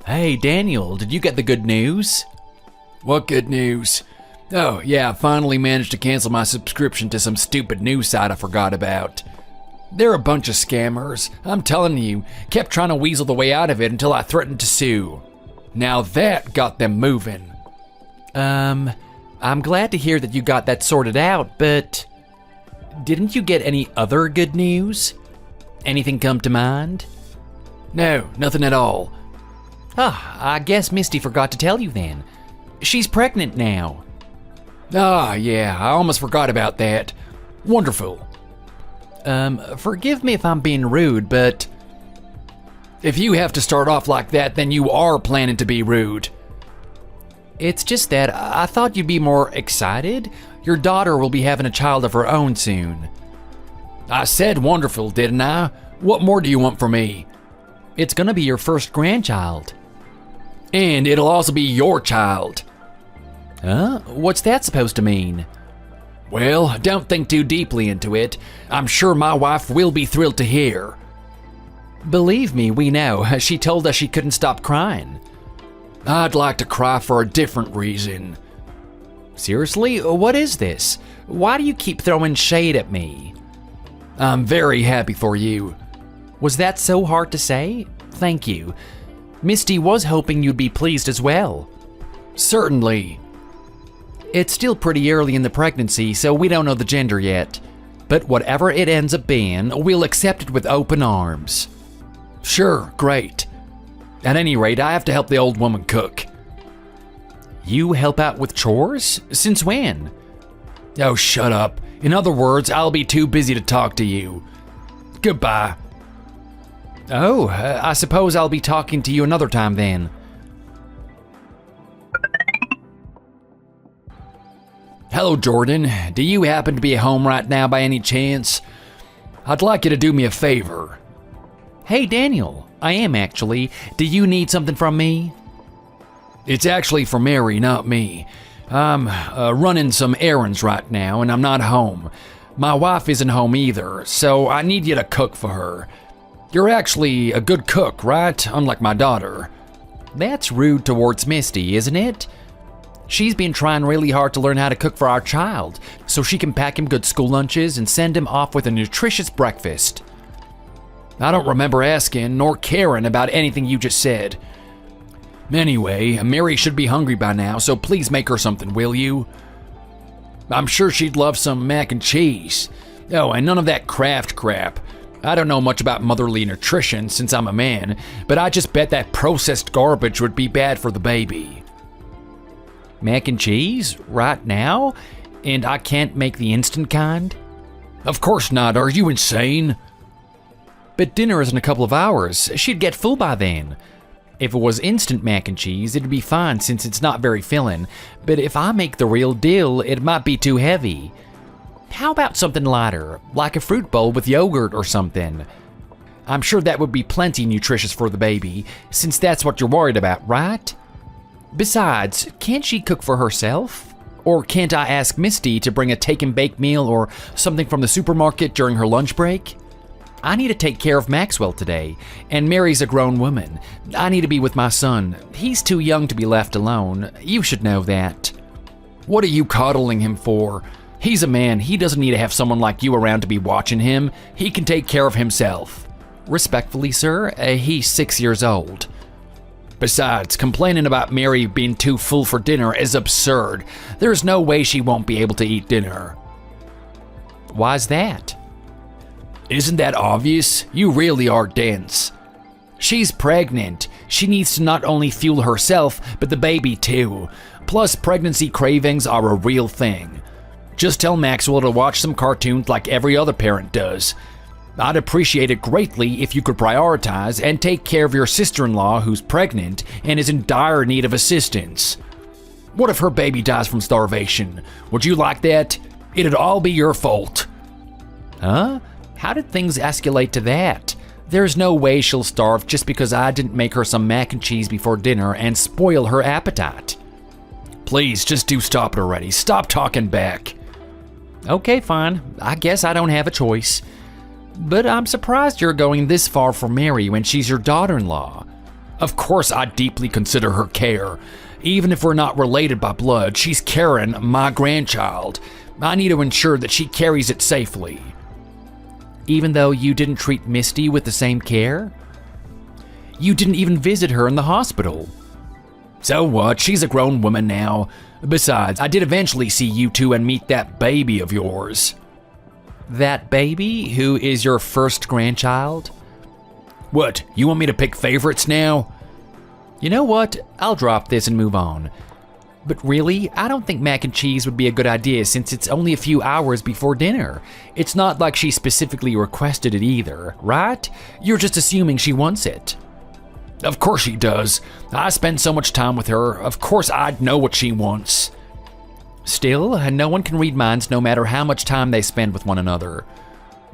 Hey, Daniel, did you get the good news? What good news? Oh, yeah, I finally managed to cancel my subscription to some stupid news site I forgot about. They're a bunch of scammers, I'm telling you, kept trying to weasel the way out of it until I threatened to sue. Now that got them moving. I'm glad to hear that you got that sorted out, but didn't you get any other good news? Anything come to mind? No, nothing at all. I guess Misty forgot to tell you then. She's pregnant now. Yeah, I almost forgot about that. Wonderful. Forgive me if I'm being rude, but if you have to start off like that, then you are planning to be rude. It's just that I thought you'd be more excited. Your daughter will be having a child of her own soon. I said wonderful, didn't I? What more do you want from me? It's gonna be your first grandchild. And it'll also be your child. Huh? What's that supposed to mean? Well, don't think too deeply into it. I'm sure my wife will be thrilled to hear. Believe me, we know. She told us she couldn't stop crying. I'd like to cry for a different reason. Seriously? What is this? Why do you keep throwing shade at me? I'm very happy for you. Was that so hard to say? Thank you. Misty was hoping you'd be pleased as well. Certainly. It's still pretty early in the pregnancy, so we don't know the gender yet. But whatever it ends up being, we'll accept it with open arms. Sure, great. At any rate, I have to help the old woman cook. You help out with chores? Since when? Oh, shut up. In other words, I'll be too busy to talk to you. Goodbye. Oh, I suppose I'll be talking to you another time then. Hello, Jordan. Do you happen to be at home right now by any chance? I'd like you to do me a favor. Hey, Daniel. I am actually. Do you need something from me? It's actually for Mary, not me. I'm running some errands right now and I'm not home. My wife isn't home either, so I need you to cook for her. You're actually a good cook, right? Unlike my daughter. That's rude towards Misty, isn't it? She's been trying really hard to learn how to cook for our child, so she can pack him good school lunches and send him off with a nutritious breakfast. I don't remember asking nor caring about anything you just said. Anyway, Mary should be hungry by now, so please make her something, will you? I'm sure she'd love some mac and cheese. Oh, and none of that Kraft crap. I don't know much about motherly nutrition since I'm a man, but I just bet that processed garbage would be bad for the baby. Mac and cheese? Right now? And I can't make the instant kind? Of course not. Are you insane? But dinner is in a couple of hours. She'd get full by then. If it was instant mac and cheese, it'd be fine since it's not very filling. But if I make the real deal, it might be too heavy. How about something lighter, like a fruit bowl with yogurt or something? I'm sure that would be plenty nutritious for the baby, since that's what you're worried about, right? Besides, can't she cook for herself? Or can't I ask Misty to bring a take-and-bake meal or something from the supermarket during her lunch break? I need to take care of Maxwell today, and Mary's a grown woman. I need to be with my son. He's too young to be left alone. You should know that. What are you coddling him for? He's a man. He doesn't need to have someone like you around to be watching him. He can take care of himself. Respectfully, sir, he's 6 years old. Besides, complaining about Mary being too full for dinner is absurd. There's no way she won't be able to eat dinner. Why's that? Isn't that obvious? You really are dense. She's pregnant. She needs to not only fuel herself, but the baby too. Plus, pregnancy cravings are a real thing. Just tell Maxwell to watch some cartoons like every other parent does. I'd appreciate it greatly if you could prioritize and take care of your sister-in-law who's pregnant and is in dire need of assistance. What if her baby dies from starvation? Would you like that? It'd all be your fault. Huh? How did things escalate to that? There's no way she'll starve just because I didn't make her some mac and cheese before dinner and spoil her appetite. Please, just do stop it already. Stop talking back. Okay, fine. I guess I don't have a choice. But I'm surprised you're going this far for Mary when she's your daughter-in-law. Of course I deeply consider her care. Even if we're not related by blood, she's Karen, my grandchild. I need to ensure that she carries it safely. Even though you didn't treat Misty with the same care? You didn't even visit her in the hospital. So what? She's a grown woman now. Besides, I did eventually see you two and meet that baby of yours. That baby who is your first grandchild? What, you want me to pick favorites now? You know what? I'll drop this and move on. But really, I don't think mac and cheese would be a good idea since it's only a few hours before dinner. It's not like she specifically requested it either, right? You're just assuming she wants it. Of course she does. I spend so much time with her. Of course I'd know what she wants. Still, no one can read minds no matter how much time they spend with one another.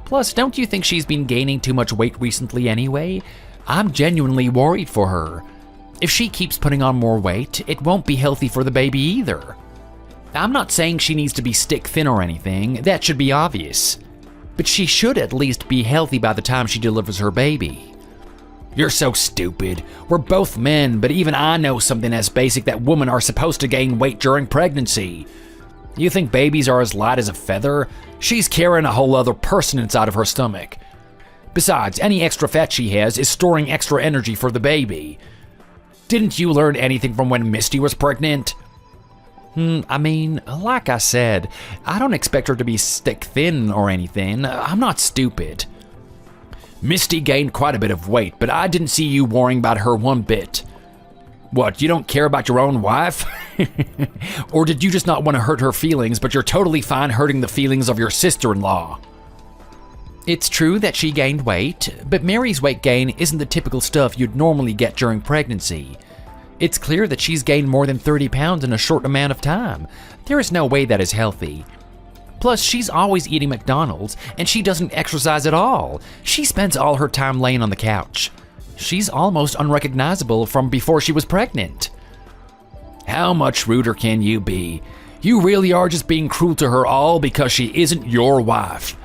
Plus, don't you think she's been gaining too much weight recently anyway? I'm genuinely worried for her. If she keeps putting on more weight, it won't be healthy for the baby either. I'm not saying she needs to be stick thin or anything, that should be obvious. But she should at least be healthy by the time she delivers her baby. You're so stupid. We're both men, but even I know something as basic that women are supposed to gain weight during pregnancy. You think babies are as light as a feather? She's carrying a whole other person inside of her stomach. Besides, any extra fat she has is storing extra energy for the baby. Didn't you learn anything from when Misty was pregnant? I mean, like I said, I don't expect her to be stick thin or anything. I'm not stupid. Misty gained quite a bit of weight, but I didn't see you worrying about her one bit. What, you don't care about your own wife? Or did you just not want to hurt her feelings, but you're totally fine hurting the feelings of your sister-in-law? It's true that she gained weight, but Mary's weight gain isn't the typical stuff you'd normally get during pregnancy. It's clear that she's gained more than 30 pounds in a short amount of time. There is no way that is healthy. Plus, she's always eating McDonald's, and she doesn't exercise at all. She spends all her time laying on the couch. She's almost unrecognizable from before she was pregnant. How much ruder can you be? You really are just being cruel to her all because she isn't your wife.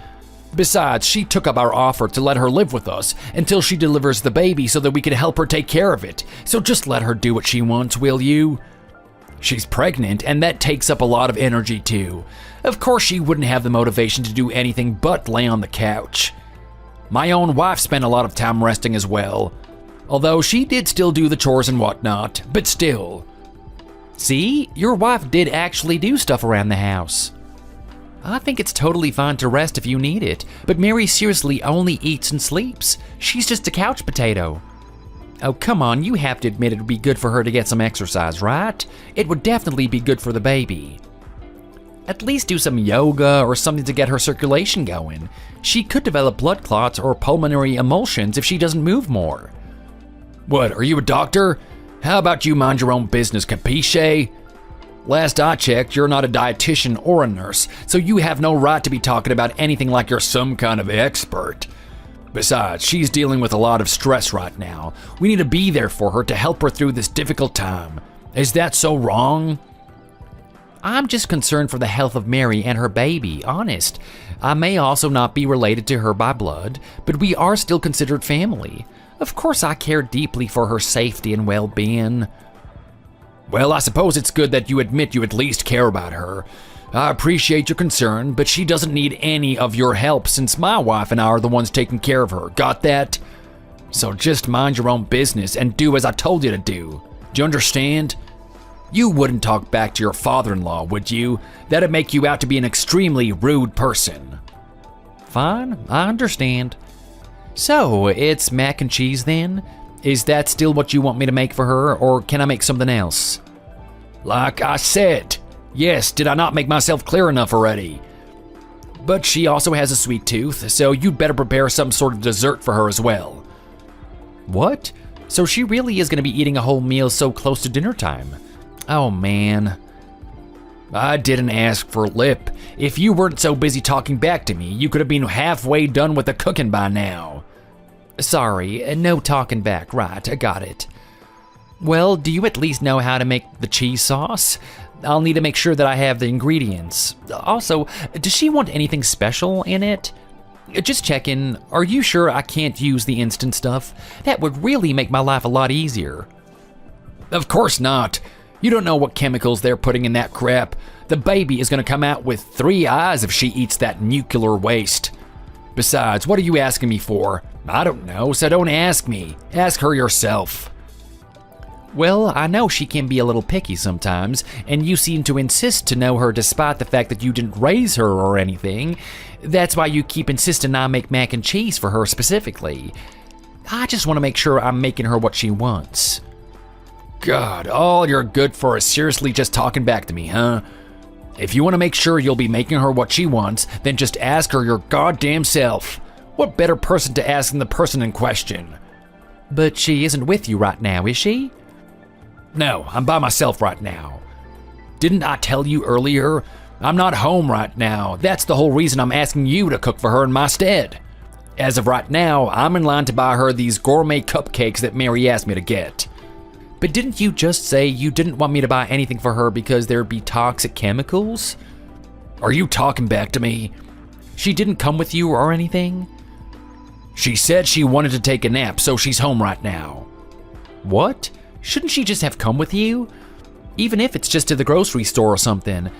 Besides, she took up our offer to let her live with us until she delivers the baby so that we can help her take care of it. So just let her do what she wants, will you? She's pregnant, and that takes up a lot of energy too. Of course she wouldn't have the motivation to do anything but lay on the couch. My own wife spent a lot of time resting as well. Although she did still do the chores and whatnot, but still. See, your wife did actually do stuff around the house. I think it's totally fine to rest if you need it, but Mary seriously only eats and sleeps. She's just a couch potato. Oh, come on, you have to admit it would be good for her to get some exercise, right? It would definitely be good for the baby. At least do some yoga or something to get her circulation going. She could develop blood clots or pulmonary emulsions if she doesn't move more. What, are you a doctor? How about you mind your own business, capiche? Last I checked, you're not a dietitian or a nurse, so you have no right to be talking about anything like you're some kind of expert. Besides, she's dealing with a lot of stress right now. We need to be there for her to help her through this difficult time. Is that so wrong? I'm just concerned for the health of Mary and her baby, honest. I may also not be related to her by blood, but we are still considered family. Of course I care deeply for her safety and well-being. Well, I suppose it's good that you admit you at least care about her. I appreciate your concern, but she doesn't need any of your help since my wife and I are the ones taking care of her. Got that? So just mind your own business and do as I told you to do. Do you understand? You wouldn't talk back to your father-in-law, would you? That'd make you out to be an extremely rude person. Fine, I understand. So, it's mac and cheese then? Is that still what you want me to make for her, or can I make something else? Like I said. Yes, did I not make myself clear enough already? But she also has a sweet tooth, so you'd better prepare some sort of dessert for her as well. What? So she really is going to be eating a whole meal so close to dinner time? Oh man. I didn't ask for lip. If you weren't so busy talking back to me, you could have been halfway done with the cooking by now. Sorry, no talking back, right, I got it. Well, do you at least know how to make the cheese sauce? I'll need to make sure that I have the ingredients. Also, does she want anything special in it? Just checking, are you sure I can't use the instant stuff? That would really make my life a lot easier. Of course not. You don't know what chemicals they're putting in that crap. The baby is gonna come out with 3 eyes if she eats that nuclear waste. Besides, what are you asking me for? I don't know, so don't ask me. Ask her yourself. Well, I know she can be a little picky sometimes, and you seem to insist to know her despite the fact that you didn't raise her or anything. That's why you keep insisting I make mac and cheese for her specifically. I just want to make sure I'm making her what she wants. God, all you're good for is seriously just talking back to me, huh? If you want to make sure you'll be making her what she wants, then just ask her your goddamn self. What better person to ask than the person in question? But she isn't with you right now, is she? No, I'm by myself right now. Didn't I tell you earlier? I'm not home right now. That's the whole reason I'm asking you to cook for her in my stead. As of right now, I'm in line to buy her these gourmet cupcakes that Mary asked me to get. But didn't you just say you didn't want me to buy anything for her because there'd be toxic chemicals? Are you talking back to me? She didn't come with you or anything? She said she wanted to take a nap, so she's home right now. What? Shouldn't she just have come with you? Even if it's just to the grocery store or something.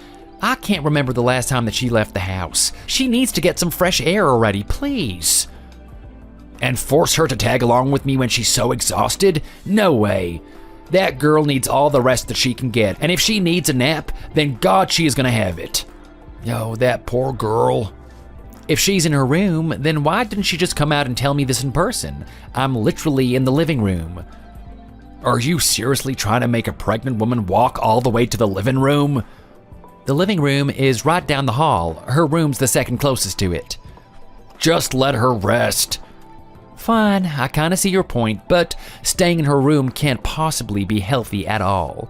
I can't remember the last time that she left the house. She needs to get some fresh air already, please. And force her to tag along with me when she's so exhausted? No way. That girl needs all the rest that she can get, and if she needs a nap, then God, she is gonna have it. Oh, that poor girl. If she's in her room, then why didn't she just come out and tell me this in person? I'm literally in the living room. Are you seriously trying to make a pregnant woman walk all the way to the living room? The living room is right down the hall. Her room's the second closest to it. Just let her rest. Fine, I kinda see your point, but staying in her room can't possibly be healthy at all.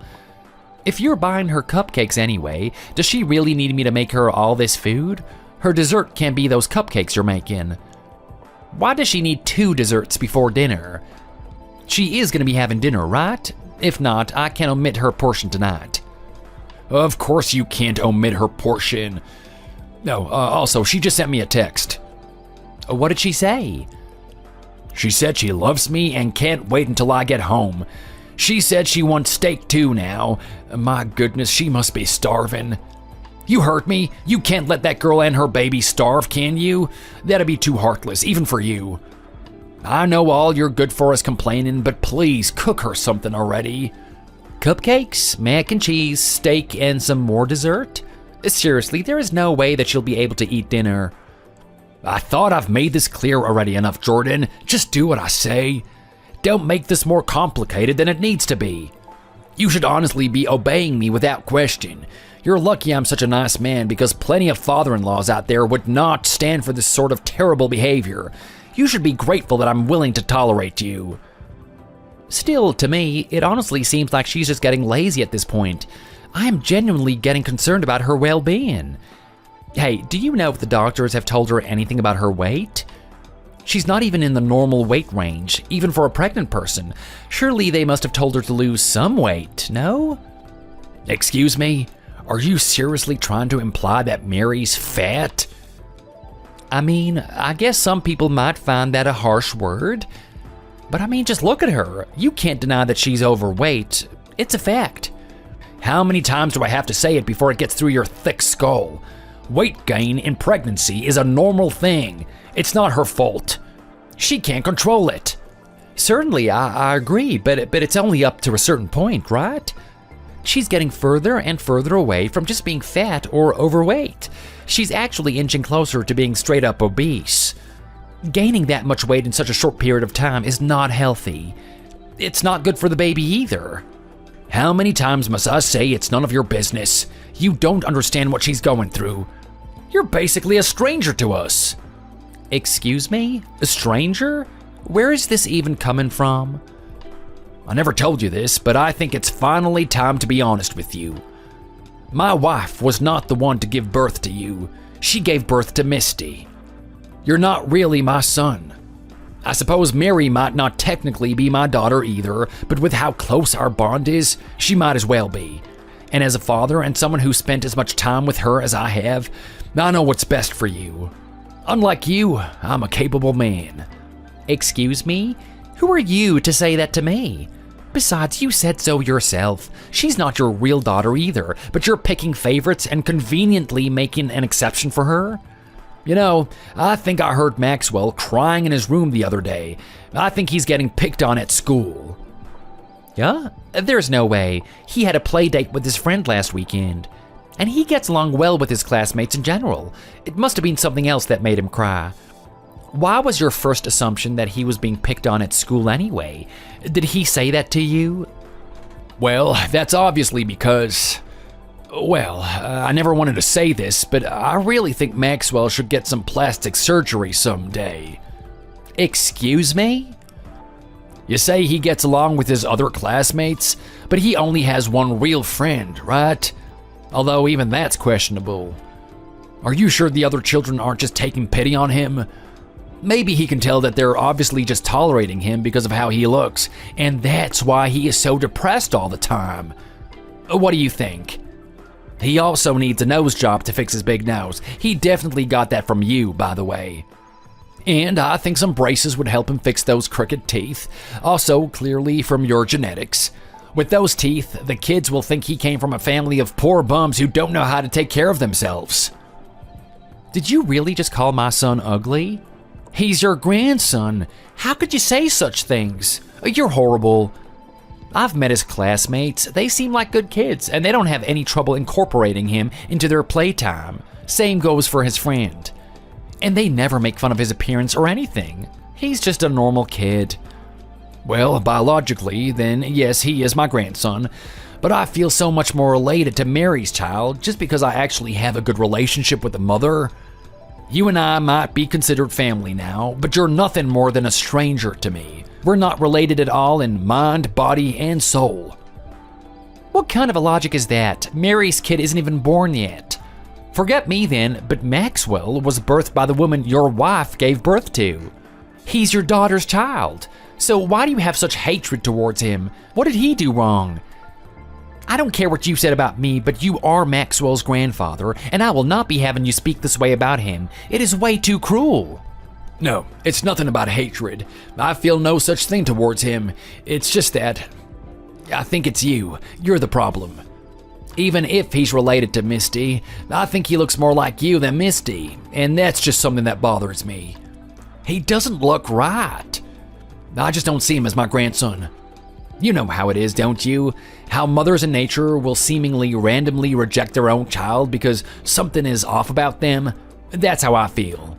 If you're buying her cupcakes anyway, does she really need me to make her all this food? Her dessert can't be those cupcakes you're making. Why does she need 2 desserts before dinner? She is gonna be having dinner, right? If not, I can omit her portion tonight. Of course you can't omit her portion. No, also, she just sent me a text. What did she say? She said she loves me and can't wait until I get home. She said she wants steak too now. My goodness, she must be starving. You heard me. You can't let that girl and her baby starve, can you? That'd be too heartless, even for you. I know all you're good for is complaining, but please cook her something already. Cupcakes, mac and cheese, steak, and some more dessert? Seriously, there is no way that she'll be able to eat dinner. I thought I've made this clear already enough, Jordan. Just do what I say. Don't make this more complicated than it needs to be. You should honestly be obeying me without question. You're lucky I'm such a nice man, because plenty of father-in-laws out there would not stand for this sort of terrible behavior. You should be grateful that I'm willing to tolerate you. Still, to me, it honestly seems like she's just getting lazy at this point. I am genuinely getting concerned about her well-being. Hey, do you know if the doctors have told her anything about her weight? She's not even in the normal weight range, even for a pregnant person. Surely they must have told her to lose some weight, no? Excuse me? Are you seriously trying to imply that Mary's fat? I mean, I guess some people might find that a harsh word. But I mean, just look at her. You can't deny that she's overweight. It's a fact. How many times do I have to say it before it gets through your thick skull? Weight gain in pregnancy is a normal thing. It's not her fault. She can't control it. Certainly, I agree, but it's only up to a certain point, right? She's getting further and further away from just being fat or overweight. She's actually inching closer to being straight up obese. Gaining that much weight in such a short period of time is not healthy. It's not good for the baby either. How many times must I say it's none of your business? You don't understand what she's going through. You're basically a stranger to us. Excuse me? A stranger? Where is this even coming from? I never told you this, but I think it's finally time to be honest with you. My wife was not the one to give birth to you. She gave birth to Misty. You're not really my son. I suppose Mary might not technically be my daughter either, but with how close our bond is, she might as well be. And as a father and someone who spent as much time with her as I have, I know what's best for you. Unlike you, I'm a capable man. Excuse me? Who are you to say that to me? Besides, you said so yourself. She's not your real daughter either, but you're picking favorites and conveniently making an exception for her? You know, I think I heard Maxwell crying in his room the other day. I think he's getting picked on at school. Yeah? There's no way. He had a play date with his friend last weekend. And he gets along well with his classmates in general. It must have been something else that made him cry. Why was your first assumption that he was being picked on at school anyway? Did he say that to you? Well, that's obviously because... Well, I never wanted to say this, but I really think Maxwell should get some plastic surgery someday. Excuse me? You say he gets along with his other classmates, but he only has one real friend, right? Although even that's questionable. Are you sure the other children aren't just taking pity on him? Maybe he can tell that they're obviously just tolerating him because of how he looks, and that's why he is so depressed all the time. What do you think? He also needs a nose job to fix his big nose. He definitely got that from you, by the way. And I think some braces would help him fix those crooked teeth. Also, clearly from your genetics. With those teeth, the kids will think he came from a family of poor bums who don't know how to take care of themselves. Did you really just call my son ugly? He's your grandson. How could you say such things? You're horrible. I've met his classmates. They seem like good kids, and they don't have any trouble incorporating him into their playtime. Same goes for his friend. And they never make fun of his appearance or anything. He's just a normal kid. Well, biologically, then yes, he is my grandson, but I feel so much more related to Mary's child just because I actually have a good relationship with the mother. You and I might be considered family now, but you're nothing more than a stranger to me. We're not related at all in mind, body, and soul. What kind of a logic is that? Mary's kid isn't even born yet. Forget me then, but Maxwell was birthed by the woman your wife gave birth to. He's your daughter's child. So why do you have such hatred towards him? What did he do wrong? I don't care what you said about me, but you are Maxwell's grandfather, and I will not be having you speak this way about him. It is way too cruel. No, it's nothing about hatred. I feel no such thing towards him. It's just that... I think it's you. You're the problem. Even if he's related to Misty, I think he looks more like you than Misty, and that's just something that bothers me. He doesn't look right. I just don't see him as my grandson. You know how it is, don't you? How mothers in nature will seemingly randomly reject their own child because something is off about them? That's how I feel.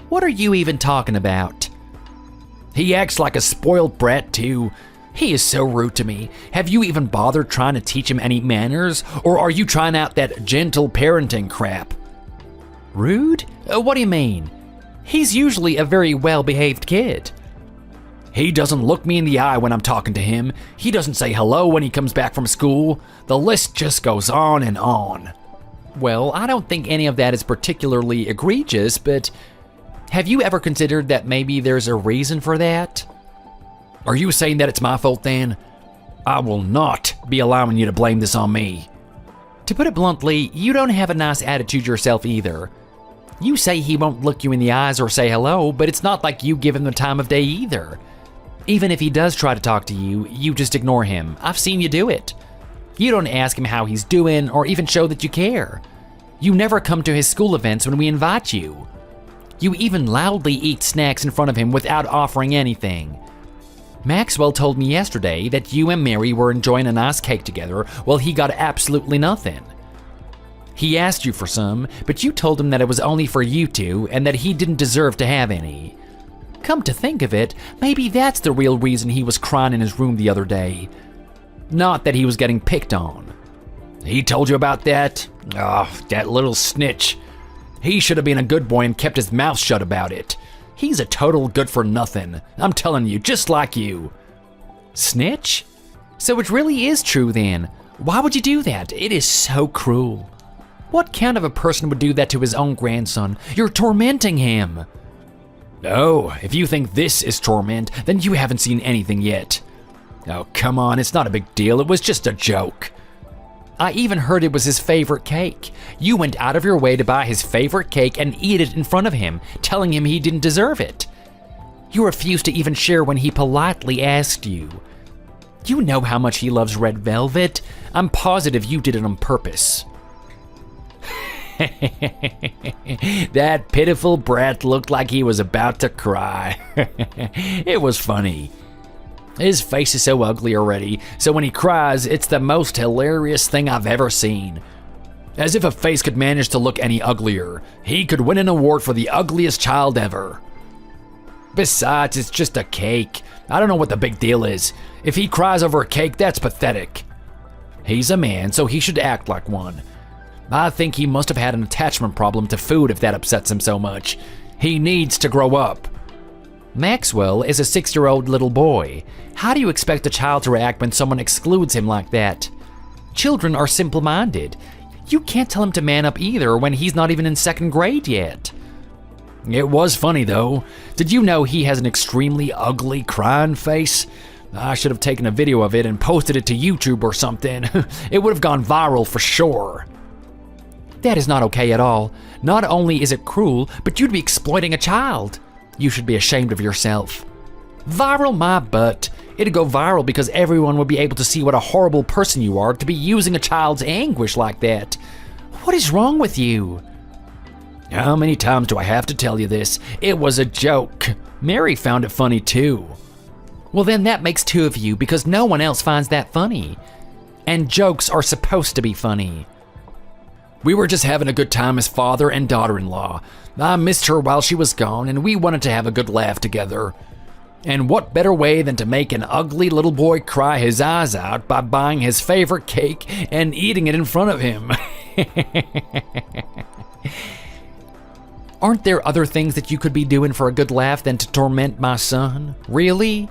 What are you even talking about? He acts like a spoiled brat, too. He is so rude to me. Have you even bothered trying to teach him any manners? Or are you trying out that gentle parenting crap? Rude? What do you mean? He's usually a very well-behaved kid. He doesn't look me in the eye when I'm talking to him. He doesn't say hello when he comes back from school. The list just goes on and on. Well, I don't think any of that is particularly egregious, but have you ever considered that maybe there's a reason for that? Are you saying that it's my fault then? I will not be allowing you to blame this on me. To put it bluntly, you don't have a nice attitude yourself either. You say he won't look you in the eyes or say hello, but it's not like you give him the time of day either. Even if he does try to talk to you, you just ignore him. I've seen you do it. You don't ask him how he's doing or even show that you care. You never come to his school events when we invite you. You even loudly eat snacks in front of him without offering anything. Maxwell told me yesterday that you and Mary were enjoying a nice cake together while he got absolutely nothing. He asked you for some, but you told him that it was only for you two and that he didn't deserve to have any. Come to think of it, maybe that's the real reason he was crying in his room the other day. Not that he was getting picked on. He told you about that? Oh, that little snitch. He should have been a good boy and kept his mouth shut about it. He's a total good-for-nothing. I'm telling you, just like you. Snitch? So it really is true then. Why would you do that? It is so cruel. What kind of a person would do that to his own grandson? You're tormenting him. Oh, if you think this is torment, then you haven't seen anything yet. Oh, come on, it's not a big deal. It was just a joke. I even heard it was his favorite cake. You went out of your way to buy his favorite cake and eat it in front of him, telling him he didn't deserve it. You refused to even share when he politely asked you. You know how much he loves red velvet. I'm positive you did it on purpose. That pitiful brat looked like he was about to cry. It was funny. His face is so ugly already, so when he cries, it's the most hilarious thing I've ever seen. As if a face could manage to look any uglier, he could win an award for the ugliest child ever. Besides, it's just a cake. I don't know what the big deal is. If he cries over a cake, that's pathetic. He's a man, so he should act like one. I think he must have had an attachment problem to food if that upsets him so much. He needs to grow up. Maxwell is a 6-year-old little boy. How do you expect a child to react when someone excludes him like that? Children are simple-minded. You can't tell him to man up either when he's not even in 2nd grade yet. It was funny though. Did you know he has an extremely ugly crying face? I should have taken a video of it and posted it to YouTube or something. It would have gone viral for sure. That is not okay at all. Not only is it cruel, but you'd be exploiting a child. You should be ashamed of yourself. Viral my butt. It'd go viral because everyone would be able to see what a horrible person you are to be using a child's anguish like that. What is wrong with you? How many times do I have to tell you this? It was a joke. Mary found it funny too. Well, then that makes 2 of you because no one else finds that funny. And jokes are supposed to be funny. We were just having a good time as father and daughter-in-law. I missed her while she was gone, and we wanted to have a good laugh together. And what better way than to make an ugly little boy cry his eyes out by buying his favorite cake and eating it in front of him? Aren't there other things that you could be doing for a good laugh than to torment my son? Really?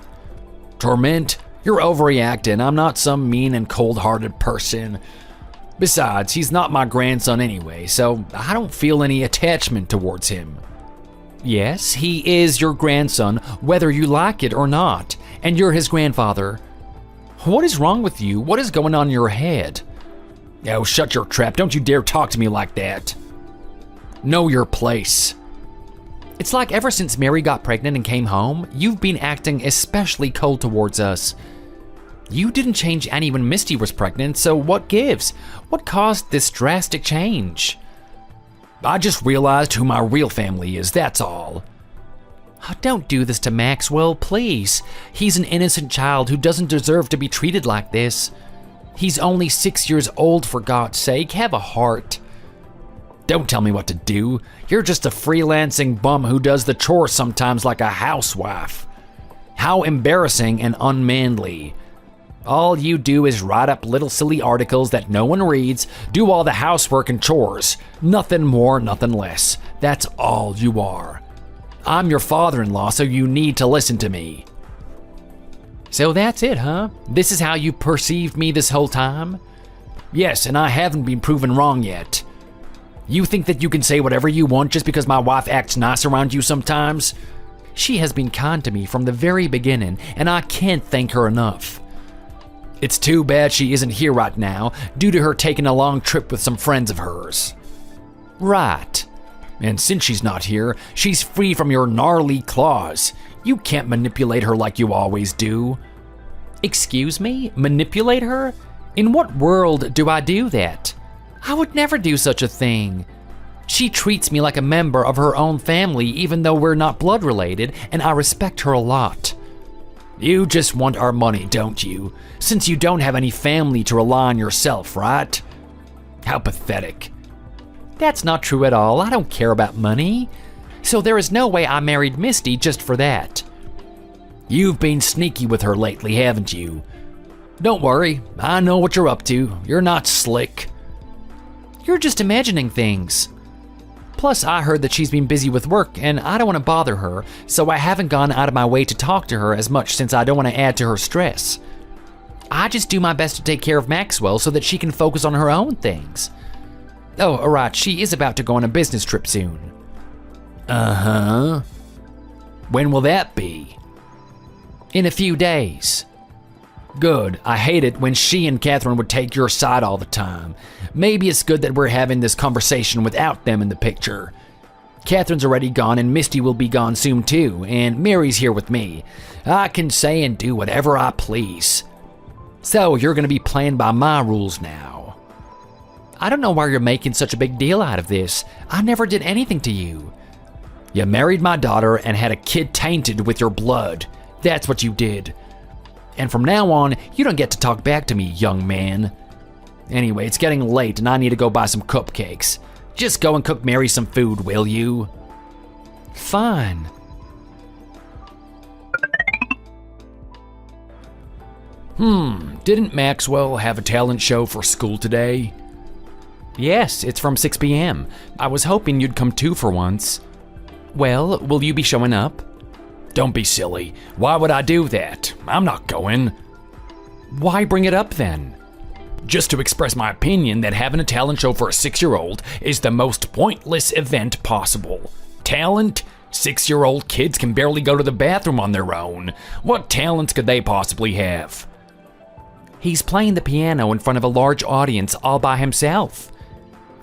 Torment? You're overreacting. I'm not some mean and cold-hearted person. Besides, he's not my grandson anyway, so I don't feel any attachment towards him. Yes, he is your grandson, whether you like it or not, and you're his grandfather. What is wrong with you? What is going on in your head? Oh, shut your trap. Don't you dare talk to me like that. Know your place. It's like ever since Mary got pregnant and came home, you've been acting especially cold towards us. You didn't change any when Misty was pregnant, so what gives? What caused this drastic change? I just realized who my real family is, that's all. Oh, don't do this to Maxwell, please. He's an innocent child who doesn't deserve to be treated like this. He's only 6 years old, for God's sake. Have a heart. Don't tell me what to do. You're just a freelancing bum who does the chores sometimes like a housewife. How embarrassing and unmanly. All you do is write up little silly articles that no one reads, do all the housework and chores. Nothing more, nothing less. That's all you are. I'm your father-in-law, so you need to listen to me. So that's it, huh? This is how you perceived me this whole time? Yes, and I haven't been proven wrong yet. You think that you can say whatever you want just because my wife acts nice around you sometimes? She has been kind to me from the very beginning, and I can't thank her enough. It's too bad she isn't here right now, due to her taking a long trip with some friends of hers. Right. And since she's not here, she's free from your gnarly claws. You can't manipulate her like you always do. Excuse me? Manipulate her? In what world do I do that? I would never do such a thing. She treats me like a member of her own family even though we're not blood related, and I respect her a lot. You just want our money, don't you? Since you don't have any family to rely on yourself, right? How pathetic. That's not true at all. I don't care about money. So there is no way I married Misty just for that. You've been sneaky with her lately, haven't you? Don't worry, I know what you're up to. You're not slick. You're just imagining things. Plus, I heard that she's been busy with work, and I don't want to bother her, so I haven't gone out of my way to talk to her as much since I don't want to add to her stress. I just do my best to take care of Maxwell so that she can focus on her own things. Oh, alright, she is about to go on a business trip soon. Uh-huh. When will that be? In a few days. Good. I hate it when she and Catherine would take your side all the time. Maybe it's good that we're having this conversation without them in the picture. Catherine's already gone and Misty will be gone soon too, and Mary's here with me. I can say and do whatever I please. So you're gonna be playing by my rules now. I don't know why you're making such a big deal out of this. I never did anything to you. You married my daughter and had a kid tainted with your blood. That's what you did. And from now on, you don't get to talk back to me, young man. Anyway, it's getting late and I need to go buy some cupcakes. Just go and cook Mary some food, will you? Fine. Didn't Maxwell have a talent show for school today? Yes, it's from 6 p.m. I was hoping you'd come too for once. Well, will you be showing up? Don't be silly. Why would I do that? I'm not going. Why bring it up then? Just to express my opinion that having a talent show for a 6-year-old is the most pointless event possible. Talent? 6-year-old kids can barely go to the bathroom on their own. What talents could they possibly have? He's playing the piano in front of a large audience all by himself.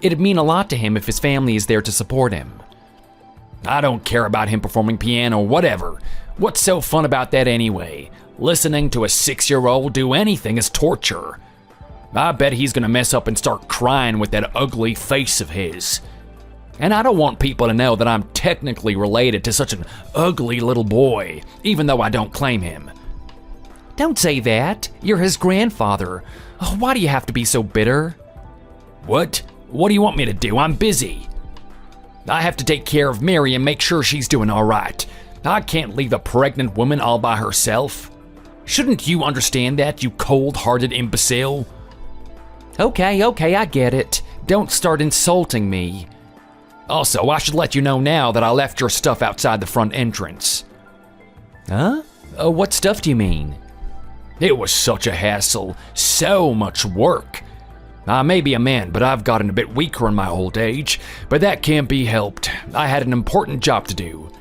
It'd mean a lot to him if his family is there to support him. I don't care about him performing piano, whatever. What's so fun about that anyway? Listening to a 6-year-old do anything is torture. I bet he's gonna mess up and start crying with that ugly face of his. And I don't want people to know that I'm technically related to such an ugly little boy, even though I don't claim him. Don't say that. You're his grandfather. Oh, why do you have to be so bitter? What? What do you want me to do? I'm busy. I have to take care of Mary and make sure she's doing all right. I can't leave a pregnant woman all by herself. Shouldn't you understand that, you cold-hearted imbecile? Okay, I get it. Don't start insulting me. Also, I should let you know now that I left your stuff outside the front entrance. Huh? What stuff do you mean? It was such a hassle, so much work. I may be a man, but I've gotten a bit weaker in my old age, but that can't be helped. I had an important job to do.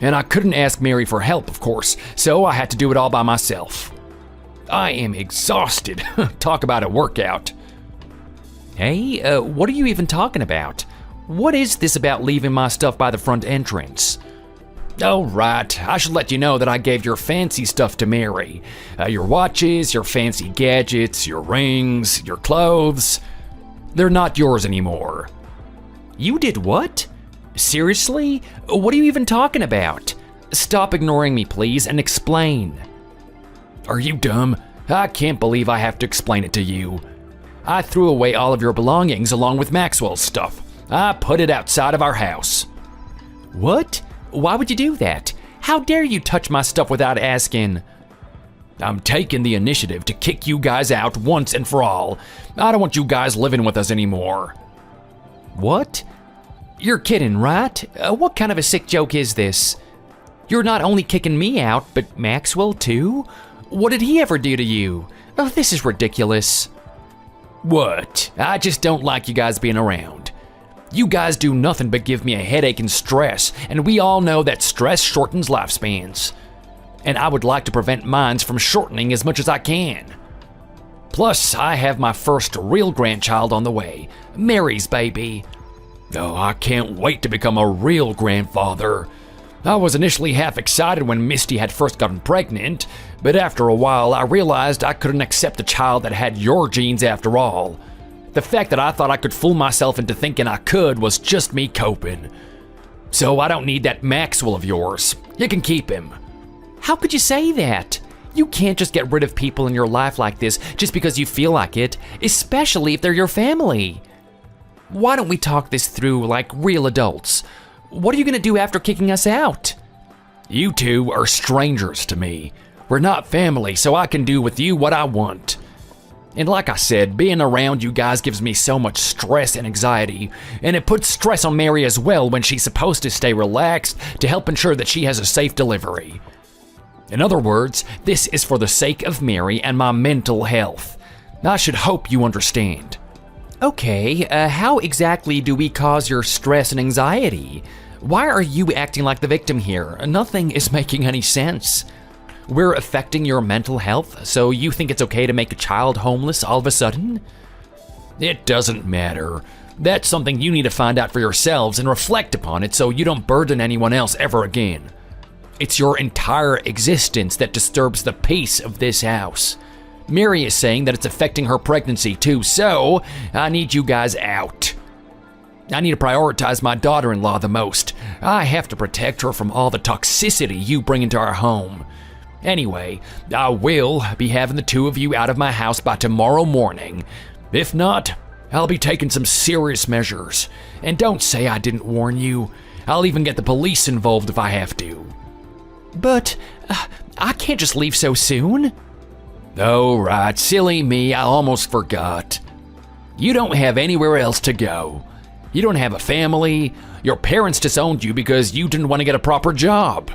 And I couldn't ask Mary for help, of course, so I had to do it all by myself. I am exhausted. Talk about a workout. Hey, what are you even talking about? What is this about leaving my stuff by the front entrance? Oh, right. I should let you know that I gave your fancy stuff to Mary. Your watches, your fancy gadgets, your rings, your clothes. They're not yours anymore. You did what? Seriously? What are you even talking about? Stop ignoring me, please, and explain. Are you dumb? I can't believe I have to explain it to you. I threw away all of your belongings along with Maxwell's stuff. I put it outside of our house. What? Why would you do that? How dare you touch my stuff without asking? I'm taking the initiative to kick you guys out once and for all. I don't want you guys living with us anymore. What? You're kidding, right? What kind of a sick joke is this? You're not only kicking me out, but Maxwell too? What did he ever do to you? Oh, this is ridiculous. What? I just don't like you guys being around. You guys do nothing but give me a headache and stress, and we all know that stress shortens lifespans. And I would like to prevent mine from shortening as much as I can. Plus, I have my first real grandchild on the way, Mary's baby. Oh, I can't wait to become a real grandfather. I was initially half excited when Misty had first gotten pregnant, but after a while I realized I couldn't accept a child that had your genes after all. The fact that I thought I could fool myself into thinking I could was just me coping. So I don't need that Maxwell of yours. You can keep him. How could you say that? You can't just get rid of people in your life like this just because you feel like it, especially if they're your family. Why don't we talk this through like real adults? What are you gonna do after kicking us out? You two are strangers to me. We're not family, so I can do with you what I want. And like I said, being around you guys gives me so much stress and anxiety, and it puts stress on Mary as well when she's supposed to stay relaxed to help ensure that she has a safe delivery. In other words, this is for the sake of Mary and my mental health. I should hope you understand. Okay, how exactly do we cause your stress and anxiety? Why are you acting like the victim here? Nothing is making any sense. We're affecting your mental health, so you think it's okay to make a child homeless all of a sudden? It doesn't matter. That's something you need to find out for yourselves and reflect upon it so you don't burden anyone else ever again. It's your entire existence that disturbs the peace of this house. Mary is saying that it's affecting her pregnancy too, so I need you guys out. I need to prioritize my daughter-in-law the most. I have to protect her from all the toxicity you bring into our home. Anyway, I will be having the two of you out of my house by tomorrow morning. If not, I'll be taking some serious measures. And don't say I didn't warn you. I'll even get the police involved if I have to. But I can't just leave so soon. Oh, right, silly me, I almost forgot. You don't have anywhere else to go. You don't have a family. Your parents disowned you because you didn't want to get a proper job.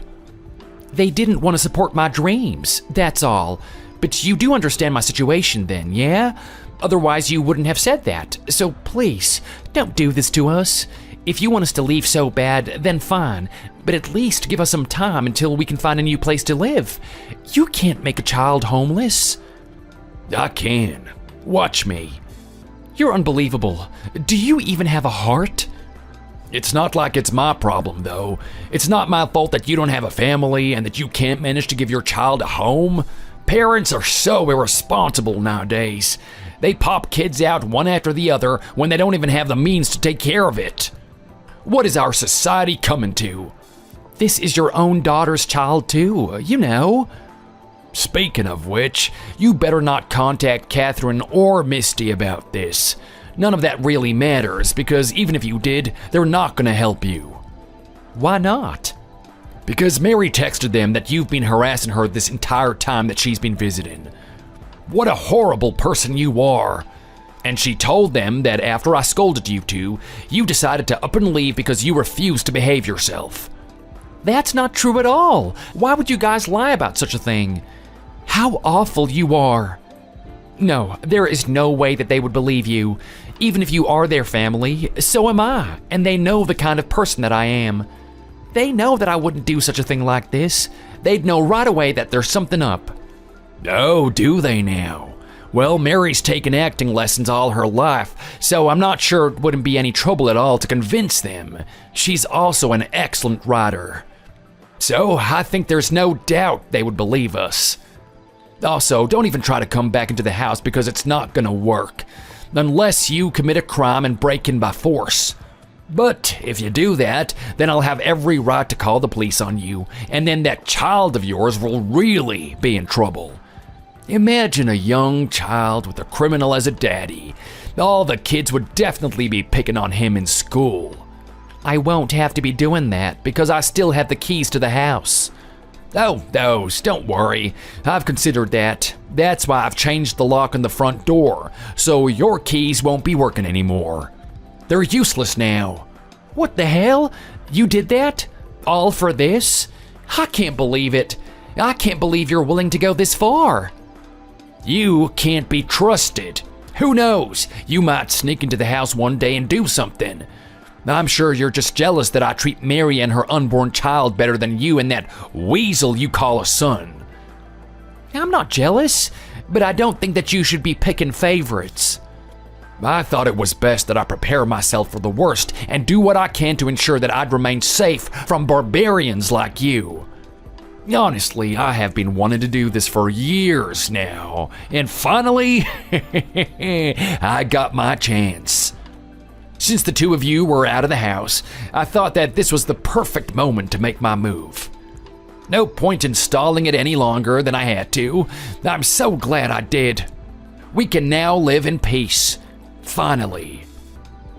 They didn't want to support my dreams, that's all. But you do understand my situation then, yeah? Otherwise you wouldn't have said that. So please, don't do this to us. If you want us to leave so bad, then fine. But at least give us some time until we can find a new place to live. You can't make a child homeless. I can. Watch me. You're unbelievable. Do you even have a heart? It's not like it's my problem, though. It's not my fault that you don't have a family and that you can't manage to give your child a home. Parents are so irresponsible nowadays. They pop kids out one after the other when they don't even have the means to take care of it. What is our society coming to? This is your own daughter's child too, you know. Speaking of which, you better not contact Catherine or Misty about this. None of that really matters, because even if you did, they're not gonna help you. Why not? Because Mary texted them that you've been harassing her this entire time that she's been visiting. What a horrible person you are. And she told them that after I scolded you two, you decided to up and leave because you refused to behave yourself. That's not true at all. Why would you guys lie about such a thing? How awful you are. No, there is no way that they would believe you. Even if you are their family, so am I, and they know the kind of person that I am. They know that I wouldn't do such a thing like this. They'd know right away that there's something up. Oh, do they now? Well, Mary's taken acting lessons all her life, so I'm not sure it wouldn't be any trouble at all to convince them. She's also an excellent writer. So I think there's no doubt they would believe us. Also, don't even try to come back into the house because it's not gonna work. Unless you commit a crime and break in by force. But if you do that, then I'll have every right to call the police on you, and then that child of yours will really be in trouble. Imagine a young child with a criminal as a daddy. All the kids would definitely be picking on him in school. I won't have to be doing that because I still have the keys to the house. Oh, those, don't worry. I've considered that. That's why I've changed the lock on the front door, so your keys won't be working anymore. They're useless now. What the hell? You did that? All for this? I can't believe it. I can't believe you're willing to go this far. You can't be trusted. Who knows? You might sneak into the house one day and do something. I'm sure you're just jealous that I treat Mary and her unborn child better than you and that weasel you call a son. I'm not jealous, but I don't think that you should be picking favorites. I thought it was best that I prepare myself for the worst and do what I can to ensure that I'd remain safe from barbarians like you. Honestly, I have been wanting to do this for years now, and finally, I got my chance. Since the two of you were out of the house, I thought that this was the perfect moment to make my move. No point in stalling it any longer than I had to. I'm so glad I did. We can now live in peace. Finally.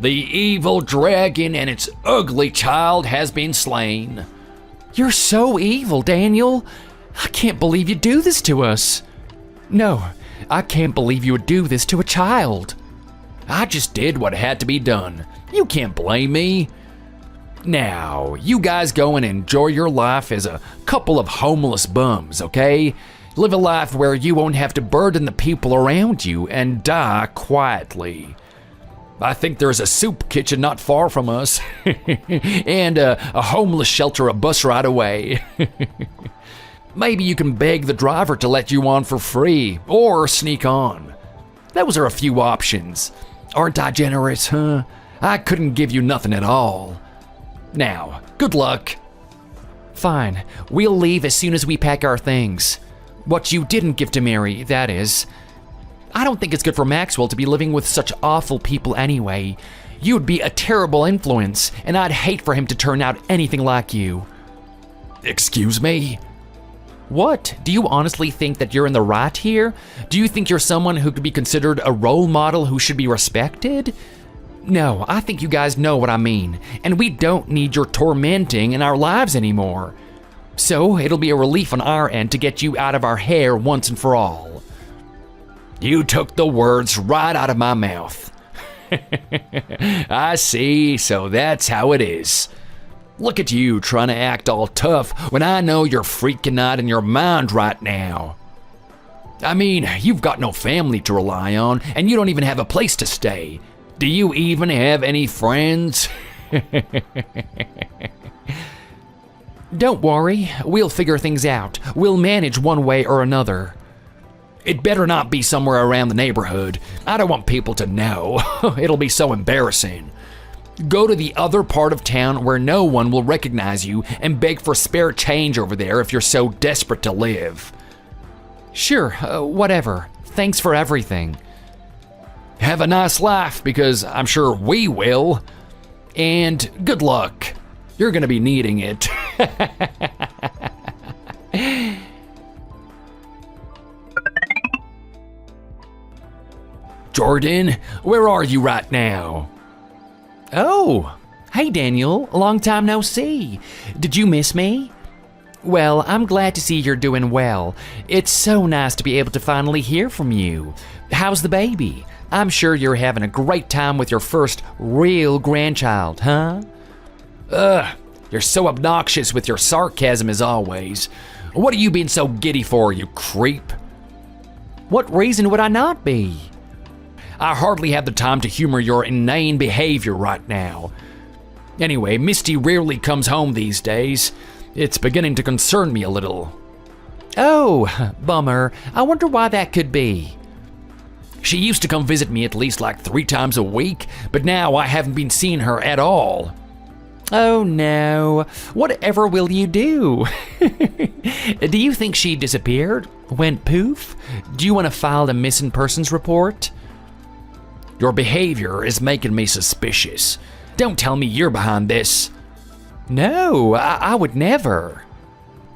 The evil dragon and its ugly child has been slain. You're so evil, Daniel. I can't believe you do this to us. No, I can't believe you would do this to a child. I just did what had to be done. You can't blame me. Now, you guys go and enjoy your life as a couple of homeless bums, okay? Live a life where you won't have to burden the people around you and die quietly. I think there's a soup kitchen not far from us, and a homeless shelter a bus ride away. Maybe you can beg the driver to let you on for free, or sneak on. Those are a few options. Aren't I generous, huh? I couldn't give you nothing at all. Now, good luck. Fine, we'll leave as soon as we pack our things. What you didn't give to Mary, that is. I don't think it's good for Maxwell to be living with such awful people anyway. You'd be a terrible influence, and I'd hate for him to turn out anything like you. Excuse me? What? Do you honestly think that you're in the right here? Do you think you're someone who could be considered a role model who should be respected? No, I think you guys know what I mean, and we don't need your tormenting in our lives anymore. So it'll be a relief on our end to get you out of our hair once and for all. You took the words right out of my mouth. I see, so that's how it is. Look at you trying to act all tough when I know you're freaking out in your mind right now. I mean, you've got no family to rely on, and you don't even have a place to stay. Do you even have any friends? Don't worry, we'll figure things out. We'll manage one way or another. It better not be somewhere around the neighborhood. I don't want people to know. It'll be so embarrassing. Go to the other part of town where no one will recognize you and beg for spare change over there if you're so desperate to live. Sure, whatever. Thanks for everything. Have a nice life, because I'm sure we will. And good luck. You're gonna be needing it. Jordan, where are you right now? Oh, hey Daniel, long time no see. Did you miss me? Well, I'm glad to see you're doing well. It's so nice to be able to finally hear from you. How's the baby? I'm sure you're having a great time with your first real grandchild, huh? You're so obnoxious with your sarcasm as always. What are you being so giddy for, you creep? What reason would I not be? I hardly have the time to humor your inane behavior right now. Anyway, Misty rarely comes home these days. It's beginning to concern me a little. Oh, bummer. I wonder why that could be. She used to come visit me at least like 3 times a week, but now I haven't been seeing her at all. Oh no, whatever will you do? Do you think she disappeared? Went poof? Do you want to file a missing persons report? Your behavior is making me suspicious. Don't tell me you're behind this. No, I would never.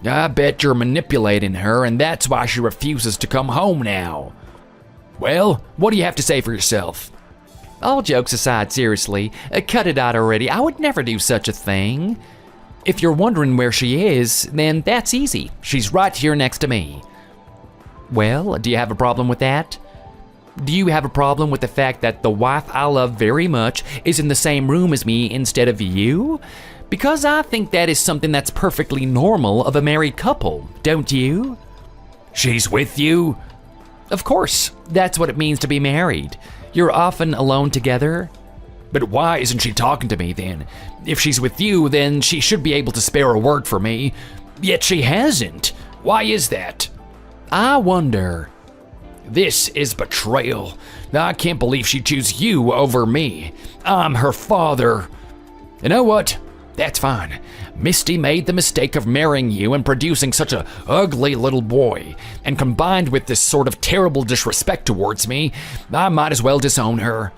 I bet you're manipulating her, and that's why she refuses to come home now. Well, what do you have to say for yourself? All jokes aside, seriously, cut it out already. I would never do such a thing. If you're wondering where she is, then that's easy. She's right here next to me. Well, do you have a problem with that? Do you have a problem with the fact that the wife I love very much is in the same room as me instead of you? Because I think that is something that's perfectly normal of a married couple, don't you? She's with you? Of course, that's what it means to be married. You're often alone together. But why isn't she talking to me then? If she's with you, then she should be able to spare a word for me. Yet she hasn't. Why is that? I wonder. This is betrayal. I can't believe she'd choose you over me. I'm her father. You know what? That's fine. Misty made the mistake of marrying you and producing such a ugly little boy, and combined with this sort of terrible disrespect towards me, I might as well disown her.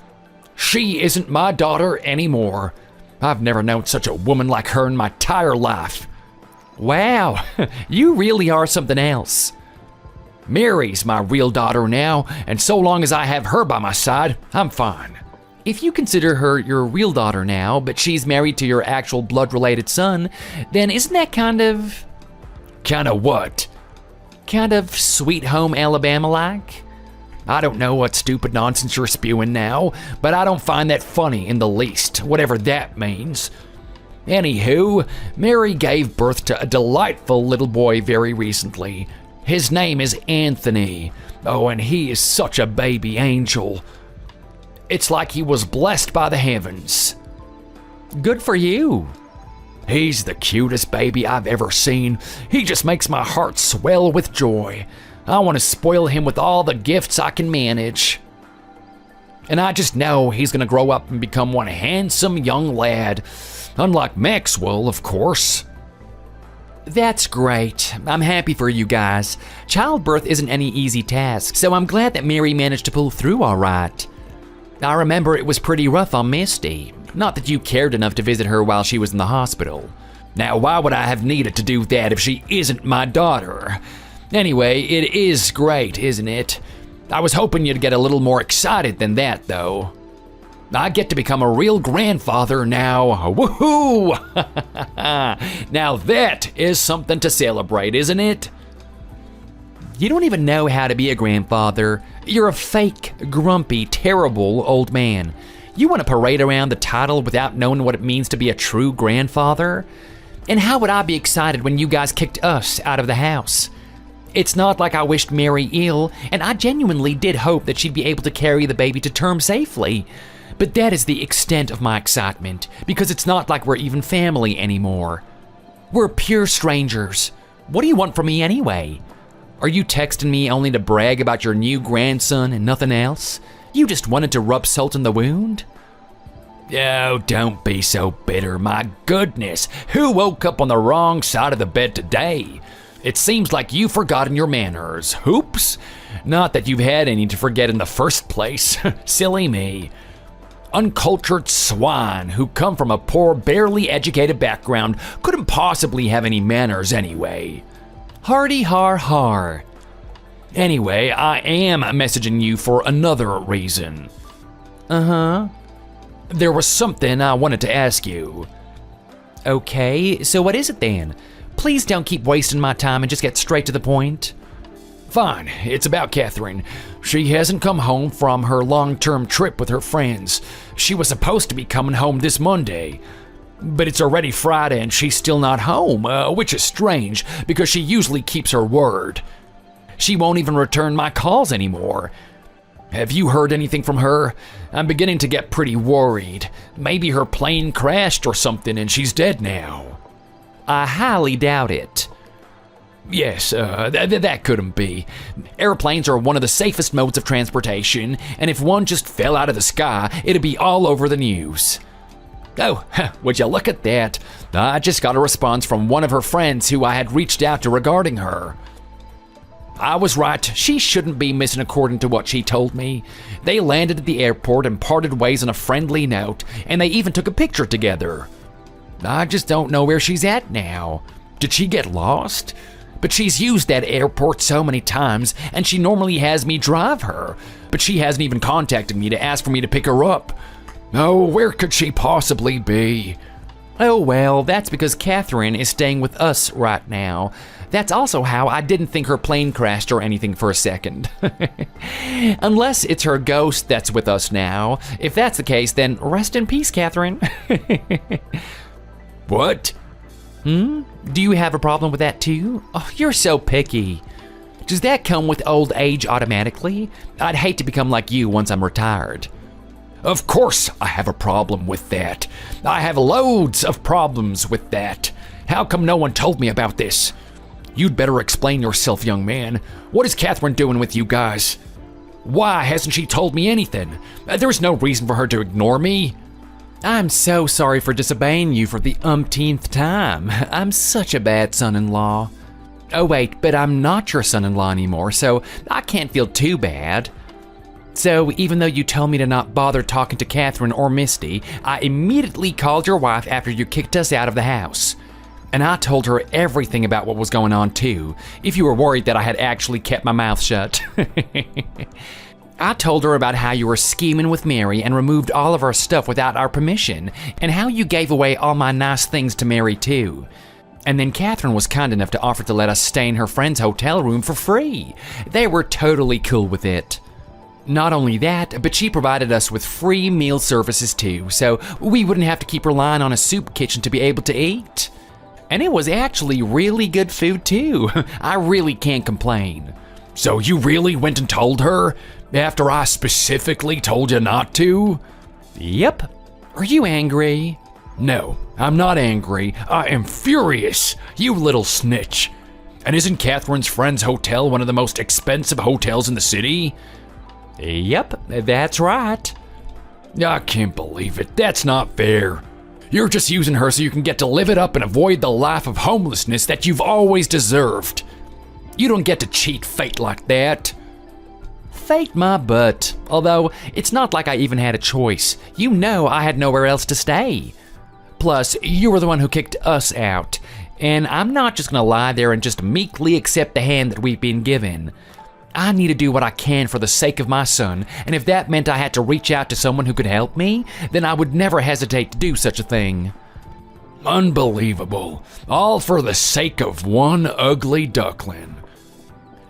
She isn't my daughter anymore. I've never known such a woman like her in my entire life. Wow, you really are something else. Mary's my real daughter now, and so long as I have her by my side, I'm fine. If you consider her your real daughter now, but she's married to your actual blood-related son, then isn't that kind of... Kind of what? Kind of Sweet Home Alabama-like? I don't know what stupid nonsense you're spewing now, but I don't find that funny in the least, whatever that means. Anywho, Mary gave birth to a delightful little boy very recently. His name is Anthony. Oh, and he is such a baby angel. It's like he was blessed by the heavens. Good for you. He's the cutest baby I've ever seen. He just makes my heart swell with joy. I want to spoil him with all the gifts I can manage. And I just know he's going to grow up and become one handsome young lad. Unlike Maxwell, of course. That's great. I'm happy for you guys. Childbirth isn't any easy task, so I'm glad that Mary managed to pull through all right. I remember it was pretty rough on Misty. Not that you cared enough to visit her while she was in the hospital. Now, why would I have needed to do that if she isn't my daughter? Anyway, it is great, isn't it? I was hoping you'd get a little more excited than that, though. I get to become a real grandfather now. Woohoo! Now that is something to celebrate, isn't it? You don't even know how to be a grandfather. You're a fake, grumpy, terrible old man. You want to parade around the title without knowing what it means to be a true grandfather? And how would I be excited when you guys kicked us out of the house? It's not like I wished Mary ill, and I genuinely did hope that she'd be able to carry the baby to term safely. But that is the extent of my excitement, because it's not like we're even family anymore. We're pure strangers. What do you want from me anyway? Are you texting me only to brag about your new grandson and nothing else? You just wanted to rub salt in the wound? Oh, don't be so bitter, my goodness. Who woke up on the wrong side of the bed today? It seems like you've forgotten your manners. Hoops? Not that you've had any to forget in the first place. Silly me. Uncultured swine who come from a poor, barely educated background couldn't possibly have any manners anyway. Hardy har har. Anyway, I am messaging you for another reason. Uh-huh. There was something I wanted to ask you. Okay, so what is it then? Please don't keep wasting my time and just get straight to the point. Fine, it's about Catherine. She hasn't come home from her long-term trip with her friends. She was supposed to be coming home this Monday. But it's already Friday and she's still not home, which is strange because she usually keeps her word. She won't even return my calls anymore. Have you heard anything from her? I'm beginning to get pretty worried. Maybe her plane crashed or something and she's dead now. I highly doubt it. Yes, that couldn't be. Airplanes are one of the safest modes of transportation, and if one just fell out of the sky, it'd be all over the news. Oh, would you look at that? I just got a response from one of her friends who I had reached out to regarding her. I was right, she shouldn't be missing according to what she told me. They landed at the airport and parted ways on a friendly note, and they even took a picture together. I just don't know where she's at now. Did she get lost? But she's used that airport so many times, and she normally has me drive her. But she hasn't even contacted me to ask for me to pick her up. Oh, where could she possibly be? Oh well, that's because Catherine is staying with us right now. That's also how I didn't think her plane crashed or anything for a second. Unless it's her ghost that's with us now. If that's the case, then rest in peace, Catherine. What? Do you have a problem with that too? Oh, you're so picky. Does that come with old age automatically? I'd hate to become like you once I'm retired. Of course I have a problem with that. I have loads of problems with that. How come no one told me about this? You'd better explain yourself, young man. What is Catherine doing with you guys? Why hasn't she told me anything? There's no reason for her to ignore me. I'm so sorry for disobeying you for the umpteenth time. I'm such a bad son-in-law. Oh wait, but I'm not your son-in-law anymore, so I can't feel too bad. So even though you told me to not bother talking to Catherine or Misty, I immediately called your wife after you kicked us out of the house. And I told her everything about what was going on too, if you were worried that I had actually kept my mouth shut. I told her about how you were scheming with Mary and removed all of our stuff without our permission, and how you gave away all my nice things to Mary too. And then Catherine was kind enough to offer to let us stay in her friend's hotel room for free. They were totally cool with it. Not only that, but she provided us with free meal services too, so we wouldn't have to keep relying on a soup kitchen to be able to eat. And it was actually really good food too. I really can't complain. So you really went and told her? After I specifically told you not to? Yep. Are you angry? No, I'm not angry. I am furious. You little snitch. And isn't Catherine's friend's hotel one of the most expensive hotels in the city? Yep, that's right. I can't believe it. That's not fair. You're just using her so you can get to live it up and avoid the life of homelessness that you've always deserved. You don't get to cheat fate like that. Fate my butt. Although, it's not like I even had a choice. You know I had nowhere else to stay. Plus, you were the one who kicked us out. And I'm not just gonna lie there and just meekly accept the hand that we've been given. I need to do what I can for the sake of my son, and if that meant I had to reach out to someone who could help me, then I would never hesitate to do such a thing. Unbelievable. All for the sake of one ugly duckling.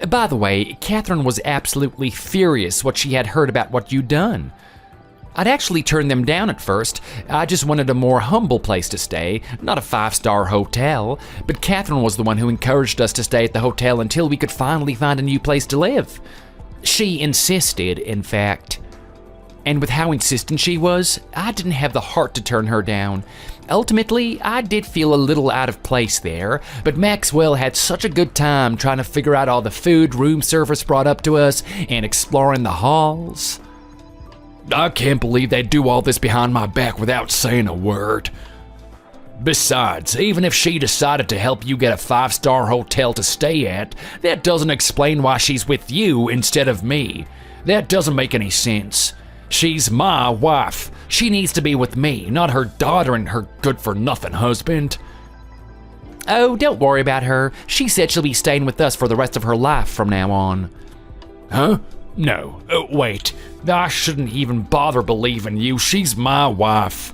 By the way, Catherine was absolutely furious what she had heard about what you'd done. I'd actually turned them down at first. I just wanted a more humble place to stay, not a 5-star hotel. But Catherine was the one who encouraged us to stay at the hotel until we could finally find a new place to live. She insisted, in fact. And with how insistent she was, I didn't have the heart to turn her down. Ultimately, I did feel a little out of place there, but Maxwell had such a good time trying to figure out all the food room service brought up to us and exploring the halls. I can't believe they'd do all this behind my back without saying a word. Besides, even if she decided to help you get a 5-star hotel to stay at, that doesn't explain why she's with you instead of me. That doesn't make any sense. She's my wife. She needs to be with me, not her daughter and her good-for-nothing husband. Oh, don't worry about her. She said she'll be staying with us for the rest of her life from now on. Huh? No. Wait. I shouldn't even bother believing you. She's my wife.